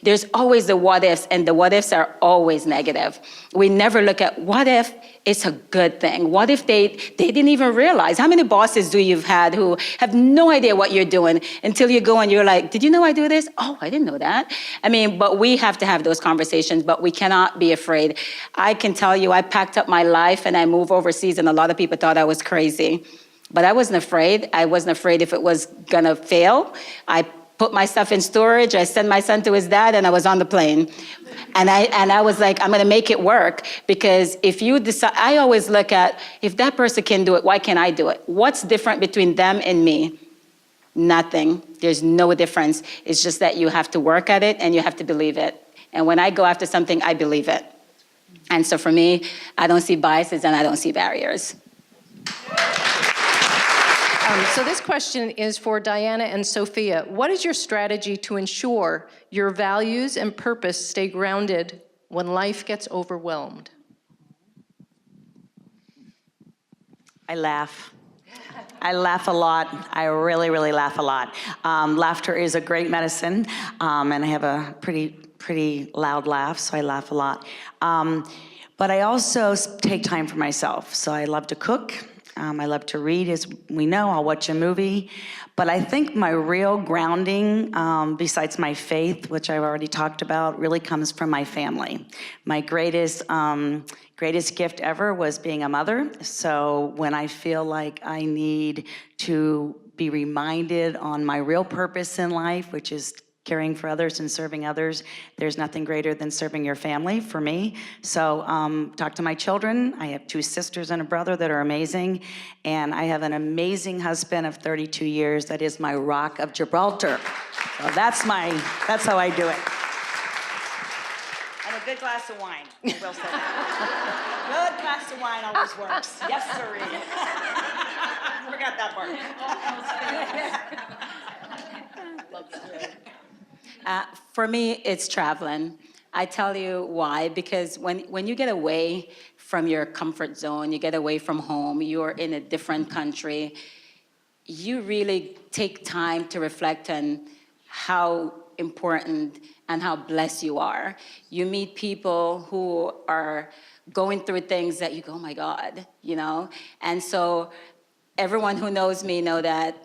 There's always the what ifs, and the what ifs are always negative. We never look at, what if it's a good thing? What if they didn't even realize? How many bosses do you've had who have no idea what you're doing until you go and you're like, did you know I do this? Oh, I didn't know that. I mean, but we have to have those conversations, but we cannot be afraid. I can tell you, I packed up my life and I moved overseas, and a lot of people thought I was crazy. But I wasn't afraid. I wasn't afraid if it was gonna fail. I put my stuff in storage, I sent my son to his dad, and I was on the plane. And I was like, I'm gonna make it work, because if you decide, I always look at, if that person can do it, why can't I do it? What's different between them and me? Nothing. There's no difference. It's just that you have to work at it and you have to believe it. And when I go after something, I believe it. And so for me, I don't see biases and I don't see barriers. So this question is for Diana and Sophia. What is your strategy to ensure your values and purpose stay grounded when life gets overwhelmed? I laugh. I laugh a lot. I really, really laugh a lot. Laughter is a great medicine, and I have a pretty loud laugh, so I laugh a lot. But I also take time for myself. So I love to cook. I love to read, as we know. I'll watch a movie. But I think my real grounding, besides my faith, which I've already talked about, really comes from my family. My greatest gift ever was being a mother. So when I feel like I need to be reminded on my real purpose in life, which is caring for others and serving others, there's nothing greater than serving your family for me. So talk to my children. I have 2 sisters and a brother that are amazing. And I have an amazing husband of 32 years that is my rock of Gibraltar. So that's how I do it. And a good glass of wine, I will say that. Good glass of wine always works. Yes, sirree. Forgot that part. For me, it's traveling. I tell you why, because when you get away from your comfort zone, you get away from home, you're in a different country, you really take time to reflect on how important and how blessed you are. You meet people who are going through things that you go, oh my God, you know? And so everyone who knows me know that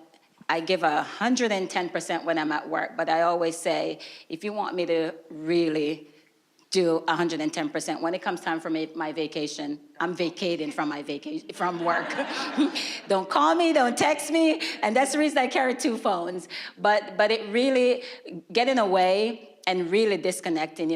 I give 110% when I'm at work, but I always say, if you want me to really do 110%, when it comes time for my vacation, I'm vacating from from work. Don't call me, don't text me, and that's the reason I carry 2 phones. But it really, getting away and really disconnecting,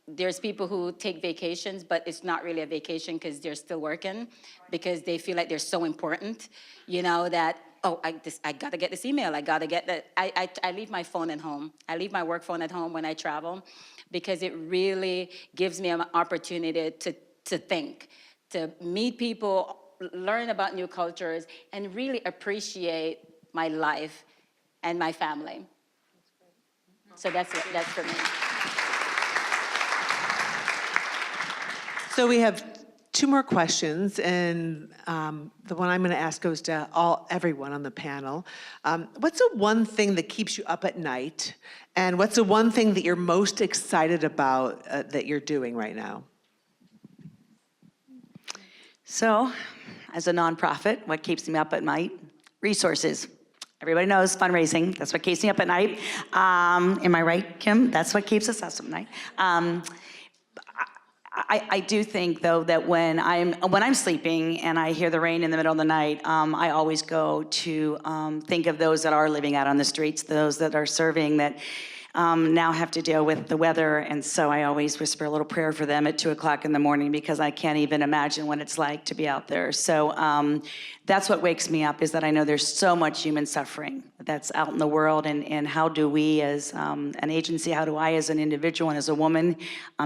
there's people who take vacations, but it's not really a vacation because they're still working, because they feel like they're so important, that, oh, I gotta get this email, I gotta get that. I leave my phone at home. I leave my work phone at home when I travel, because it really gives me an opportunity to think, to meet people, learn about new cultures, and really appreciate my life and my family. So that's for me. So we have 2 more questions, and the one I'm going to ask goes to everyone on the panel. What's the one thing that keeps you up at night, and what's the one thing that you're most excited about that you're doing right now? So, as a nonprofit, what keeps me up at night? Resources. Everybody knows fundraising. That's what keeps me up at night. Am I right, Kim? That's what keeps us up at night. I do think, though, that when I'm sleeping and I hear the rain in the middle of the night, I always go to think of those that are living out on the streets, those that are serving, that now have to deal with the weather. And so I always whisper a little prayer for them at 2 o'clock in the morning, because I can't even imagine what it's like to be out there. So that's what wakes me up, is that I know there's so much human suffering that's out in the world. And how do we as an agency, how do I as an individual and as a woman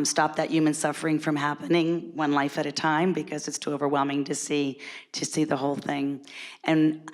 stop that human suffering from happening one life at a time, because it's too overwhelming to see the whole thing. And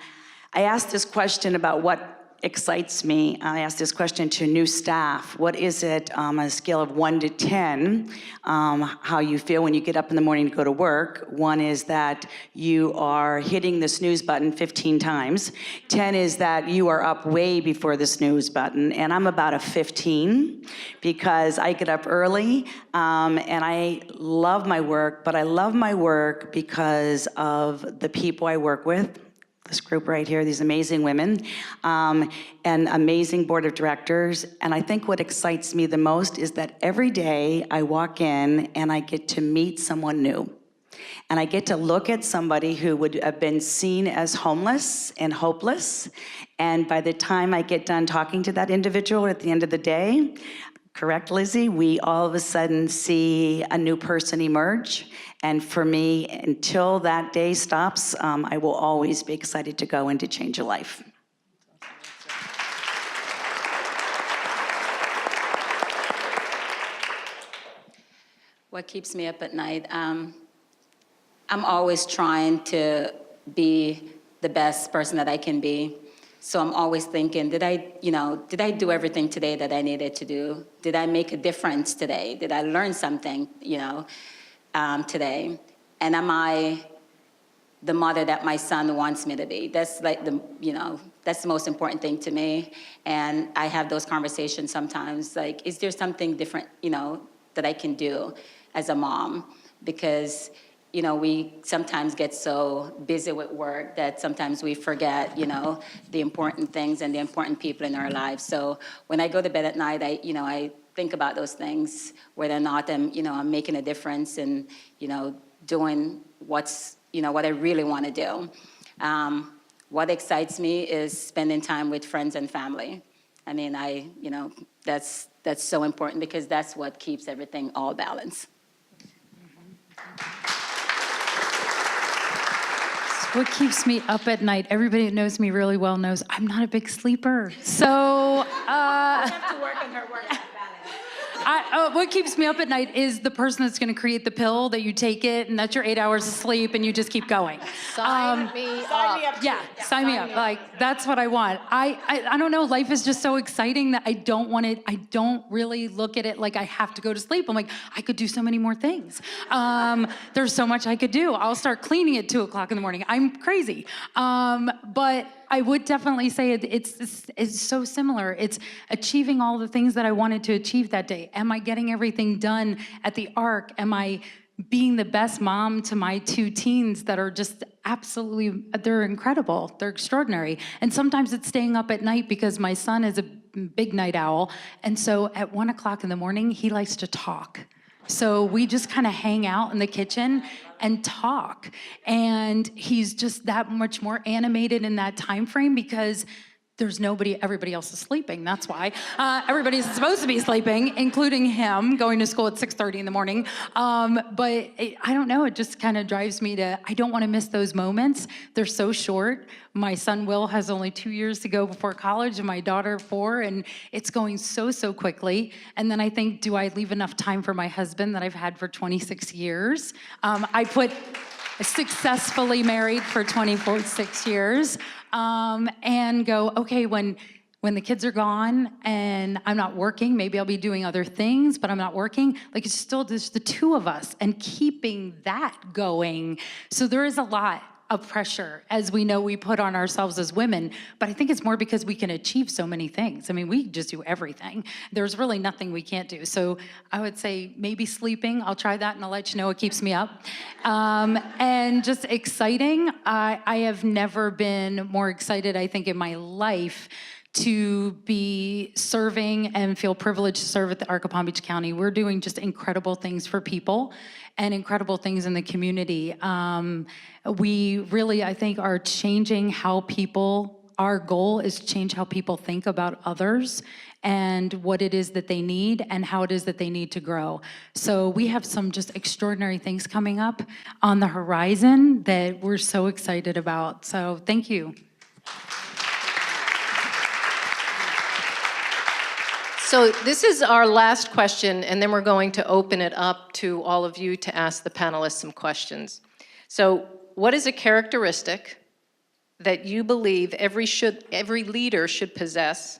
I asked this question about what excites me. I asked this question to new staff. What is it on a scale of 1 to 10, how you feel when you get up in the morning to go to work? 1 is that you are hitting the snooze button 15 times. 10 is that you are up way before the snooze button. And I'm about a 15 because I get up early and I love my work, but I love my work because of the people I work with. This group right here, these amazing women, and amazing board of directors. And I think what excites me the most is that every day I walk in and I get to meet someone new. And I get to look at somebody who would have been seen as homeless and hopeless. And by the time I get done talking to that individual at the end of the day, correct, Lizzie? We all of a sudden see a new person emerge. And for me, until that day stops, I will always be excited to go and to change a life. What keeps me up at night? I'm always trying to be the best person that I can be. So I'm always thinking, did I do everything today that I needed to do? Did I make a difference today? Did I learn something, today? And am I the mother that my son wants me to be? That's like that's the most important thing to me. And I have those conversations sometimes, like, is there something different, that I can do as a mom? Because we sometimes get so busy with work that sometimes we forget, the important things and the important people in our lives. So when I go to bed at night, I think about those things, whether or not I'm making a difference and, doing what I really want to do. What excites me is spending time with friends and family. I mean, that's so important because that's what keeps everything all balanced. What keeps me up at night, everybody that knows me really well knows I'm not a big sleeper. So, I have to work on her work-life balance. what keeps me up at night is the person that's going to create the pill that you take it, and that's your 8 hours of sleep, and you just keep going. Sign me up. Yeah, sign me up. Like, that's what I want. I don't know. Life is just so exciting that I don't really look at it like I have to go to sleep. I'm like, I could do so many more things. There's so much I could do. I'll start cleaning at 2 o'clock in the morning. I'm crazy. But I would definitely say it's so similar. It's achieving all the things that I wanted to achieve that day. Am I getting everything done at the Arc? Am I being the best mom to my 2 teens that are just absolutely, they're incredible. They're extraordinary. And sometimes it's staying up at night because my son is a big night owl. And so at 1 o'clock in the morning, he likes to talk. So we just kind of hang out in the kitchen and talk. And he's just that much more animated in that time frame because there's everybody else is sleeping. That's why. Everybody's supposed to be sleeping, including him, going to school at 6:30 in the morning. But I don't know, it just kind of drives me I don't want to miss those moments. They're so short. My son Will has only 2 years to go before college, and my daughter 4, and it's going so quickly. And then I think, do I leave enough time for my husband that I've had for 26 years? I put successfully married for 26 years. And go, okay, when the kids are gone and I'm not working, maybe I'll be doing other things, but I'm not working. Like, it's still just the 2 of us and keeping that going. So there is a lot of pressure, as we know, we put on ourselves as women, but I think it's more because we can achieve so many things. I mean, we just do everything. There's really nothing we can't do. So I would say maybe sleeping. I'll try that and I'll let you know what keeps me up. And just exciting. I have never been more excited, I think, in my life to be serving and feel privileged to serve at the Arc of Palm Beach County. We're doing just incredible things for people and incredible things in the community. We really, I think, are changing how our goal is to change how people think about others and what it is that they need and how it is that they need to grow. So we have some just extraordinary things coming up on the horizon that we're so excited about. So thank you. So this is our last question, and then we're going to open it up to all of you to ask the panelists some questions. So what is a characteristic that you believe every leader should possess?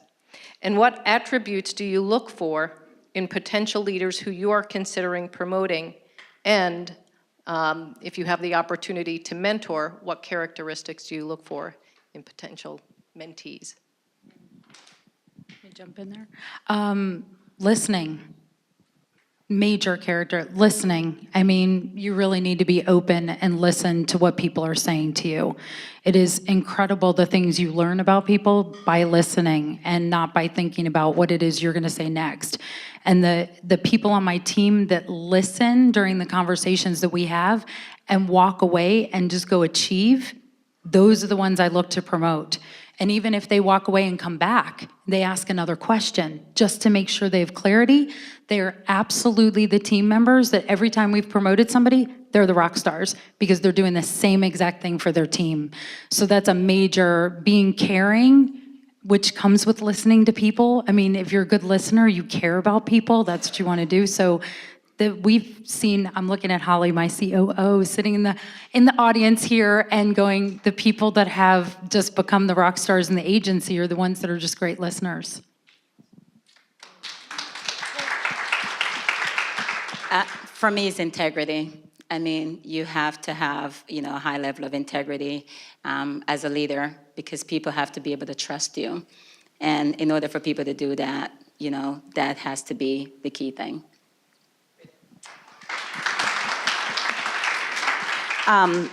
And what attributes do you look for in potential leaders who you are considering promoting? And if you have the opportunity to mentor, what characteristics do you look for in potential mentees? Let me jump in there. Listening. Major character, listening. I mean, you really need to be open and listen to what people are saying to you. It is incredible the things you learn about people by listening and not by thinking about what it is you're going to say next. And the people on my team that listen during the conversations that we have and walk away and just go achieve, those are the ones I look to promote. And even if they walk away and come back, they ask another question just to make sure they have clarity. They're absolutely the team members that every time we've promoted somebody, they're the rock stars because they're doing the same exact thing for their team. So that's a major being caring, which comes with listening to people. I mean, if you're a good listener, you care about people, that's what you want to do. So we've seen, I'm looking at Holly, my COO, sitting in the audience here and going, the people that have just become the rock stars in the agency are the ones that are just great listeners. For me, it's integrity. I mean, you have to have, a high level of integrity as a leader because people have to be able to trust you. And in order for people to do that, that has to be the key thing.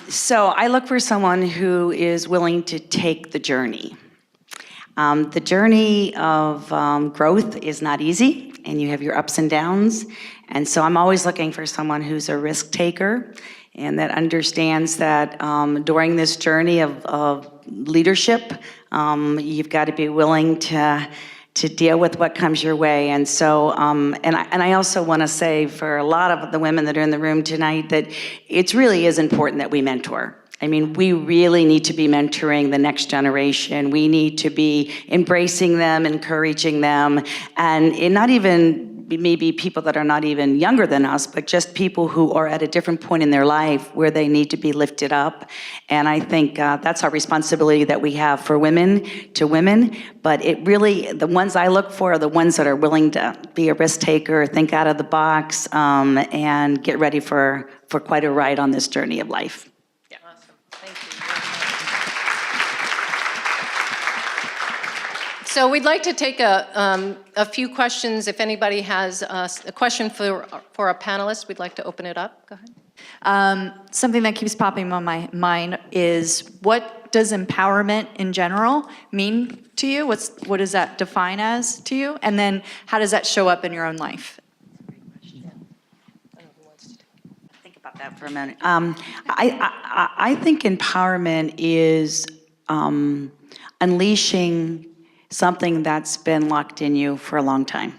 So I look for someone who is willing to take the journey. The journey of growth is not easy, and you have your ups and downs. And so I'm always looking for someone who's a risk taker and that understands that during this journey of leadership, you've got to be willing to deal with what comes your way. And so, and I also want to say for a lot of the women that are in the room tonight that it really is important that we mentor. I mean, we really need to be mentoring the next generation. We need to be embracing them, encouraging them, and not even maybe people that are not even younger than us, but just people who are at a different point in their life where they need to be lifted up. And I think that's our responsibility that we have for women to women. But it really, the ones I look for are the ones that are willing to be a risk taker, think out of the box, and get ready for quite a ride on this journey of life. So we'd like to take a few questions. If anybody has a question for our panelists, we'd like to open it up. Go ahead. Something that keeps popping on my mind is, what does empowerment in general mean to you? What does that define as to you? And then how does that show up in your own life? Think about that for a minute. I think empowerment is unleashing something that's been locked in you for a long time.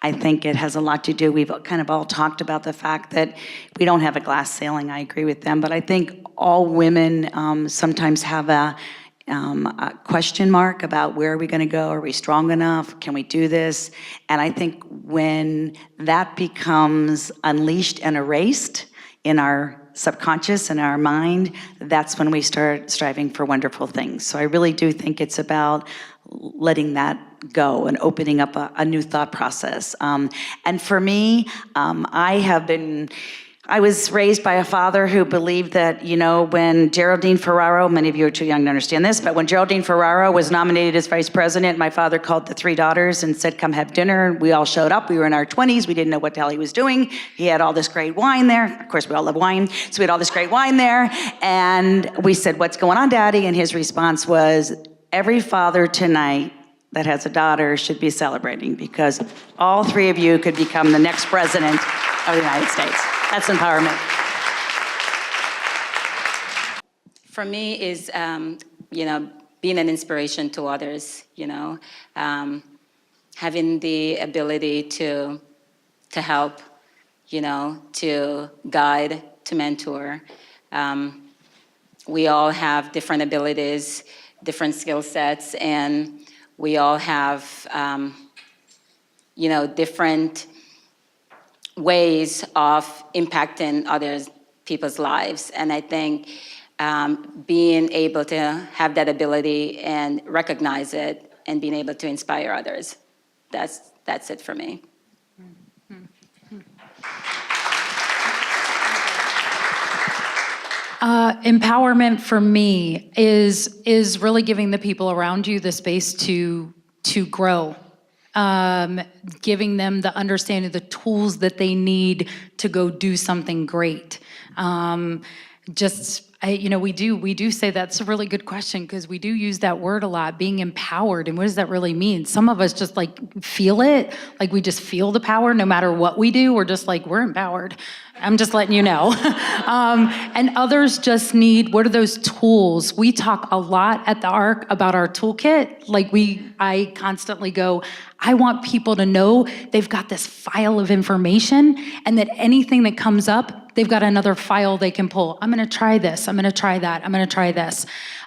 I think it has a lot to do, we've kind of all talked about the fact that we don't have a glass ceiling. I agree with them, but I think all women sometimes have a question mark about where are we going to go? Are we strong enough? Can we do this? And I think when that becomes unleashed and erased in our subconscious and our mind, that's when we start striving for wonderful things. So I really do think it's about letting that go and opening up a new thought process. And for me, I was raised by a father who believed that, when Geraldine Ferraro, many of you are too young to understand this, but when Geraldine Ferraro was nominated as vice president, my father called the three daughters and said, come have dinner. We all showed up. We were in our 20s. We didn't know what the hell he was doing. He had all this great wine there. Of course, we all love wine. So we had all this great wine there. And we said, what's going on, Daddy? And his response was, every father tonight that has a daughter should be celebrating because all three of you could become the next president of the United States. That's empowerment. For me is, being an inspiration to others, having the ability to help, to guide, to mentor. We all have different abilities, different skill sets, and we all have, different ways of impacting people's lives. And I think being able to have that ability and recognize it and being able to inspire others. That's it for me. Empowerment for me is really giving the people around you the space to grow, giving them the understanding, the tools that they need to go do something great. We do say that's a really good question, because we do use that word a lot, being empowered. And what does that really mean? Some of us just feel it, we just feel the power no matter what we do. We're just we're empowered. I'm just letting you know. And others just need, what are those tools? We talk a lot at the ARC about our toolkit. I constantly go, I want people to know they've got this file of information, and that anything that comes up, they've got another file they can pull. I'm gonna try this, I'm gonna try that, I'm gonna try this.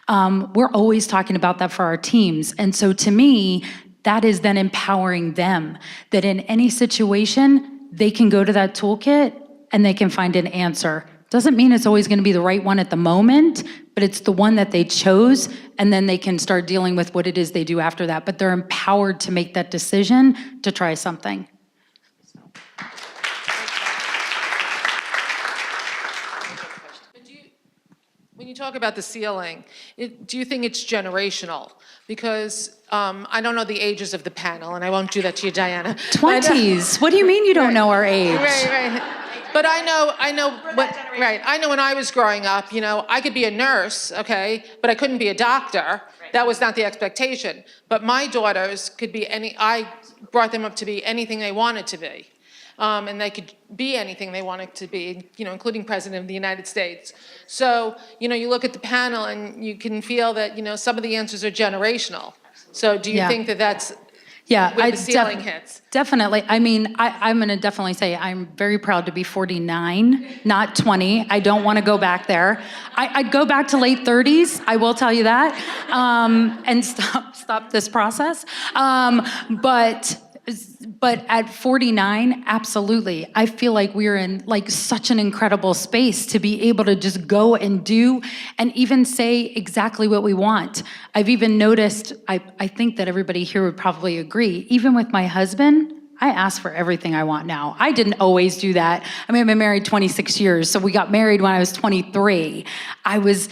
We're always talking about that for our teams. And so to me, that is then empowering them, that in any situation, they can go to that toolkit and they can find an answer. Doesn't mean it's always gonna be the right one at the moment, but it's the one that they chose, and then they can start dealing with what it is they do after that. But they're empowered to make that decision to try something. When you talk about the ceiling, do you think it's generational? Because I don't know the ages of the panel, and I won't do that to you, Diana. 20s. What do you mean you don't know our age? Right. But I know when I was growing up, I could be a nurse, okay, but I couldn't be a doctor. That was not the expectation. But my daughters could be I brought them up to be anything they wanted to be. And they could be anything they wanted to be, including President of the United States. So, you look at the panel and you can feel that, some of the answers are generational. So do you think that that's where the ceiling hits? Definitely. I mean, I'm going to definitely say I'm very proud to be 49, not 20. I don't want to go back there. I'd go back to late 30s, I will tell you that, and stop this process. But at 49, absolutely. I feel like we're in such an incredible space to be able to just go and do and even say exactly what we want. I've even noticed, I think that everybody here would probably agree, even with my husband, I ask for everything I want now. I didn't always do that. I mean, I've been married 26 years, so we got married when I was 23. I was,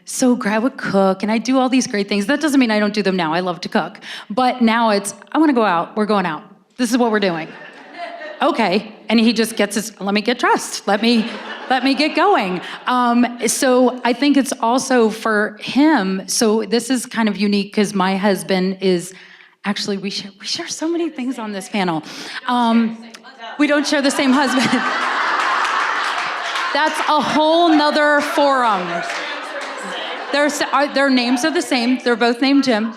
so I would cook, and I do all these great things. That doesn't mean I don't do them now. I love to cook. But now it's, I want to go out. We're going out. This is what we're doing. Okay. And he just gets let me get dressed. Let me get going. So I think it's also for him. So this is kind of unique because my husband is, actually, we share so many things on this panel. We don't share the same husband. That's a whole nother forum. Their names are the same. They're both named Jim.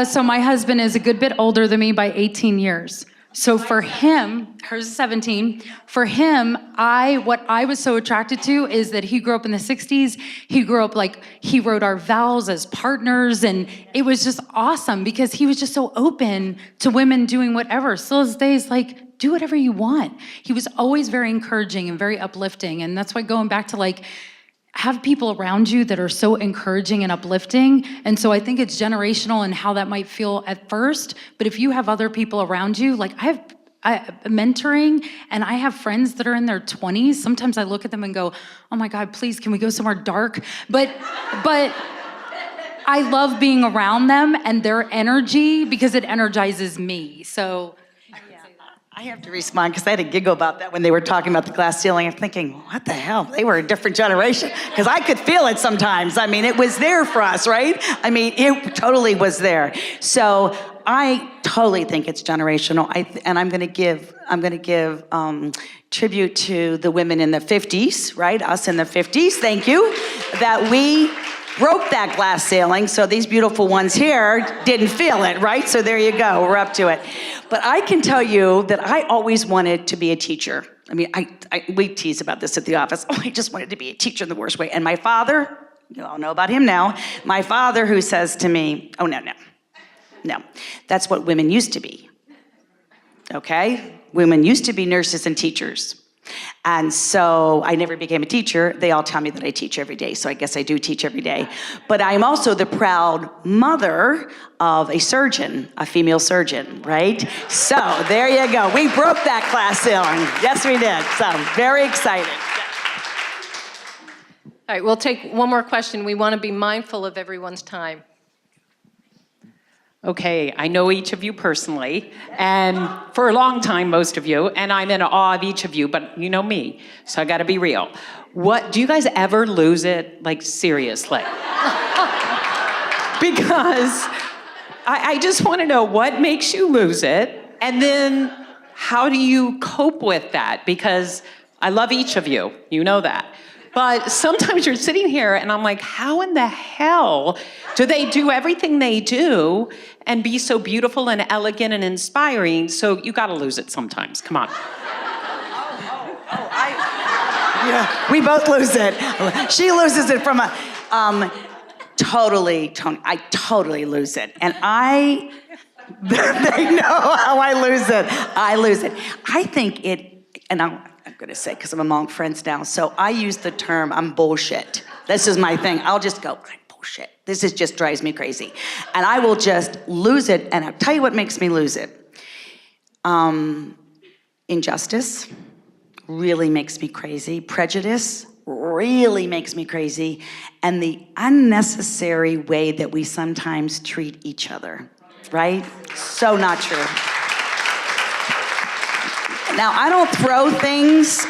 So my husband is a good bit older than me by 18 years. So for him, hers is 17, for him, what I was so attracted to is that he grew up in the 60s. He grew up he wrote our vows as partners, and it was just awesome because he was just so open to women doing whatever. Still to this day, do whatever you want. He was always very encouraging and very uplifting, and that's why going back to have people around you that are so encouraging and uplifting. And so I think it's generational and how that might feel at first. But if you have other people around you, I have mentoring, and I have friends that are in their 20s. Sometimes I look at them and go, oh my God, please, can we go somewhere dark? But I love being around them and their energy because it energizes me. So I have to respond because I had a giggle about that when they were talking about the glass ceiling. I'm thinking, what the hell? They were a different generation because I could feel it sometimes. I mean, it was there for us, right? I mean, it totally was there. So I totally think it's generational. And I'm going to give tribute to the women in the 50s, right? Us in the 50s. Thank you. That we broke that glass ceiling, so these beautiful ones here didn't feel it, right? So there you go, we're up to it. But I can tell you that I always wanted to be a teacher. I mean, we tease about this at the office. Oh, I just wanted to be a teacher in the worst way. And my father, you all know about him now, my father who says to me, oh, no, that's what women used to be, okay? Women used to be nurses and teachers. And so I never became a teacher. They all tell me that I teach every day, so I guess I do teach every day. But I'm also the proud mother of a surgeon, a female surgeon, right? So there you go. We broke that glass ceiling. Yes, we did. So very excited. All right, we'll take one more question. We want to be mindful of everyone's time. Okay, I know each of you personally, and for a long time, most of you, and I'm in awe of each of you, but you know me, so I gotta be real. Do you guys ever lose it, like seriously? Because I just wanna know what makes you lose it, and then how do you cope with that? Because I love each of you, you know that. But sometimes you're sitting here and I'm like, how in the hell do they do everything they do and be so beautiful and elegant and inspiring? So you gotta lose it sometimes, come on. Yeah, we both lose it. She loses it from a, totally, Tony, I totally lose it. And they know how I lose it. I lose it. I think and I'm gonna say, because I'm among friends now, so I use the term, I'm bullshit. This is my thing. I'll just go, I'm bullshit. This is just drives me crazy. And I will just lose it, and I'll tell you what makes me lose it. Injustice really makes me crazy. Prejudice really makes me crazy. And the unnecessary way that we sometimes treat each other, right? So not true. Now, I don't throw things.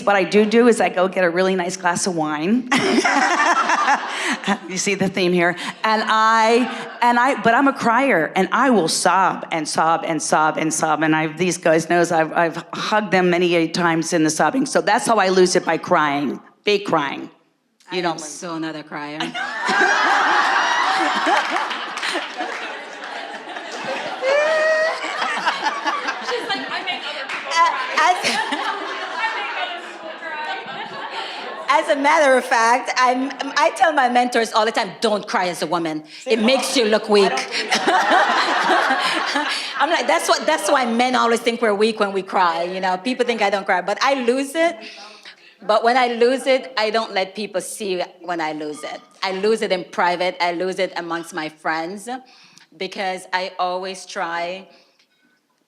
What I do is I go get a really nice glass of wine. You see the theme here. But I'm a crier, and I will sob and sob and sob and sob. And these guys knows I've hugged them many times in the sobbing. So that's how I lose it, by crying, big crying. You don't. So not a crier. As a matter of fact, I tell my mentors all the time, don't cry as a woman. It makes you look weak. I'm like, that's why men always think we're weak when we cry. You know, people think I don't cry, but I lose it. But when I lose it, I don't let people see when I lose it. I lose it in private. I lose it amongst my friends, because I always try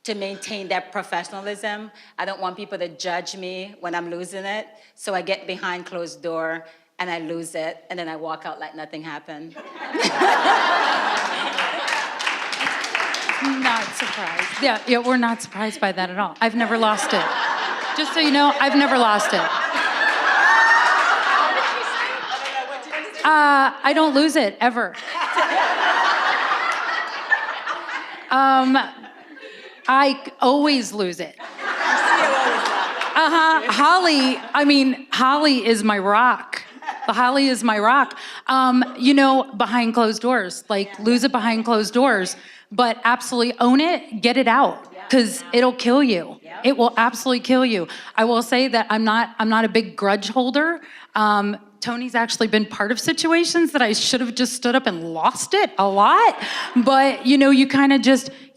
to maintain that professionalism. I don't want people to judge me when I'm losing it. So I get behind closed door and I lose it, and then I walk out like nothing happened. Not surprised. Yeah, we're not surprised by that at all. I've never lost it. Just so you know, I've never lost it. I don't lose it, ever. I always lose it. Holly is my rock. Holly is my rock. Behind closed doors, lose it behind closed doors, but absolutely own it, get it out, because it'll kill you. It will absolutely kill you. I will say that I'm not a big grudge holder. Tony's actually been part of situations that I should have just stood up and lost it a lot. But, you kind of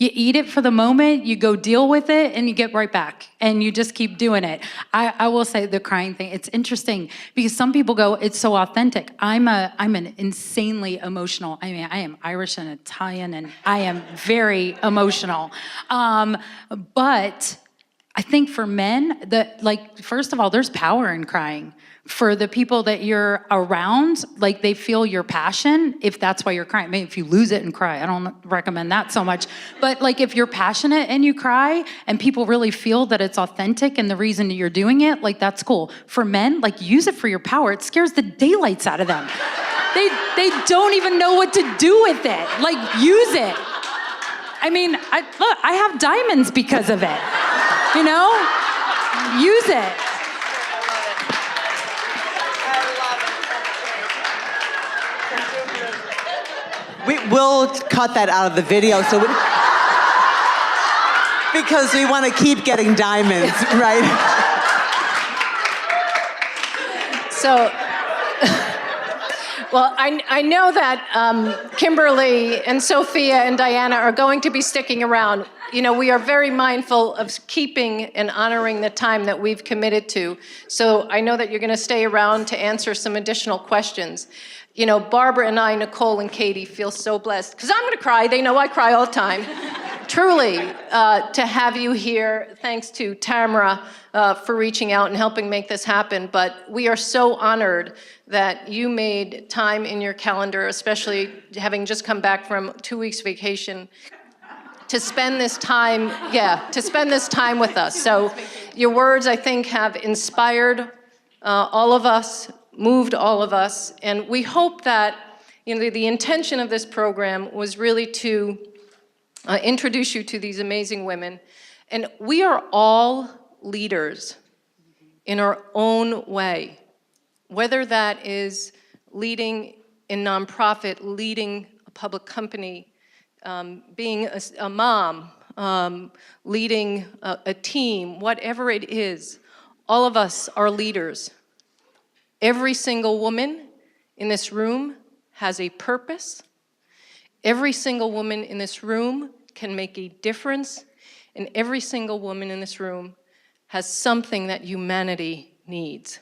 you eat it for the moment, you go deal with it, and you get right back. And you just keep doing it. I will say the crying thing, it's interesting because some people go, it's so authentic. I'm an insanely emotional, I am Irish and Italian, and I am very emotional. But I think for men, first of all, there's power in crying. For the people that you're around, they feel your passion, if that's why you're crying. Maybe if you lose it and cry, I don't recommend that so much. But if you're passionate and you cry, and people really feel that it's authentic and the reason you're doing it, that's cool. For men, use it for your power. It scares the daylights out of them. They don't even know what to do with it. Use it. I have diamonds because of it. Use it. We'll cut that out of the video, because we want to keep getting diamonds, right? So Well, I know that Kimberly and Sophia and Diana are going to be sticking around. You know, we are very mindful of keeping and honoring the time that we've committed to. So I know that you're going to stay around to answer some additional questions. You know, Barbara and I, Nicole and Katie, feel so blessed, because I'm going to cry. They know I cry all the time. Truly, to have you here. Thanks to Tamara for reaching out and helping make this happen. But we are so honored that you made time in your calendar, especially having just come back from 2 weeks vacation, to spend this time, with us. So your words, I think, have inspired all of us, moved all of us, and we hope that, you know, the intention of this program was really to introduce you to these amazing women. And we are all leaders in our own way, whether that is leading in nonprofit, leading a public company, being a mom, leading a team, whatever it is, all of us are leaders. Every single woman in this room has a purpose. Every single woman in this room can make a difference, and every single woman in this room has something that humanity needs.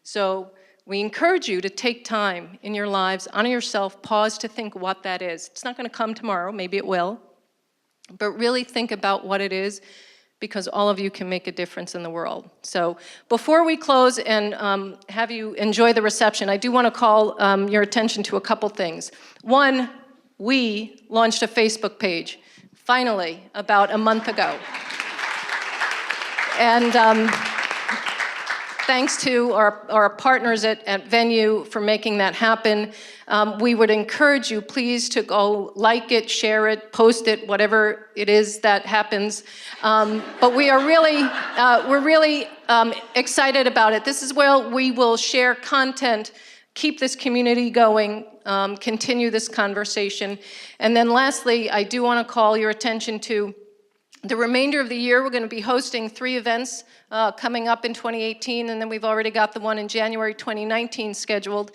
So we encourage you to take time in your lives, honor yourself, pause to think what that is. It's not going to come tomorrow, maybe it will, but really think about what it is, because all of you can make a difference in the world. So before we close and have you enjoy the reception, I do want to call your attention to a couple things. One, we launched a Facebook page, finally, about a month ago. And thanks to our partners at Venue for making that happen. We would encourage you, please, to go like it, share it, post it, whatever it is that happens. But we are really, we're really excited about it. This is where we will share content, keep this community going, continue this conversation. And then lastly, I do want to call your attention to the remainder of the year. We're going to be hosting 3 events coming up in 2018, and then we've already got the one in January 2019 scheduled.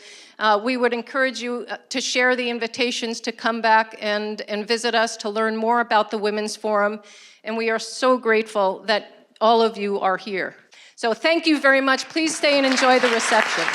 We would encourage you to share the invitations to come back and visit us to learn more about the Women's Forum, and we are so grateful that all of you are here. So thank you very much. Please stay and enjoy the reception.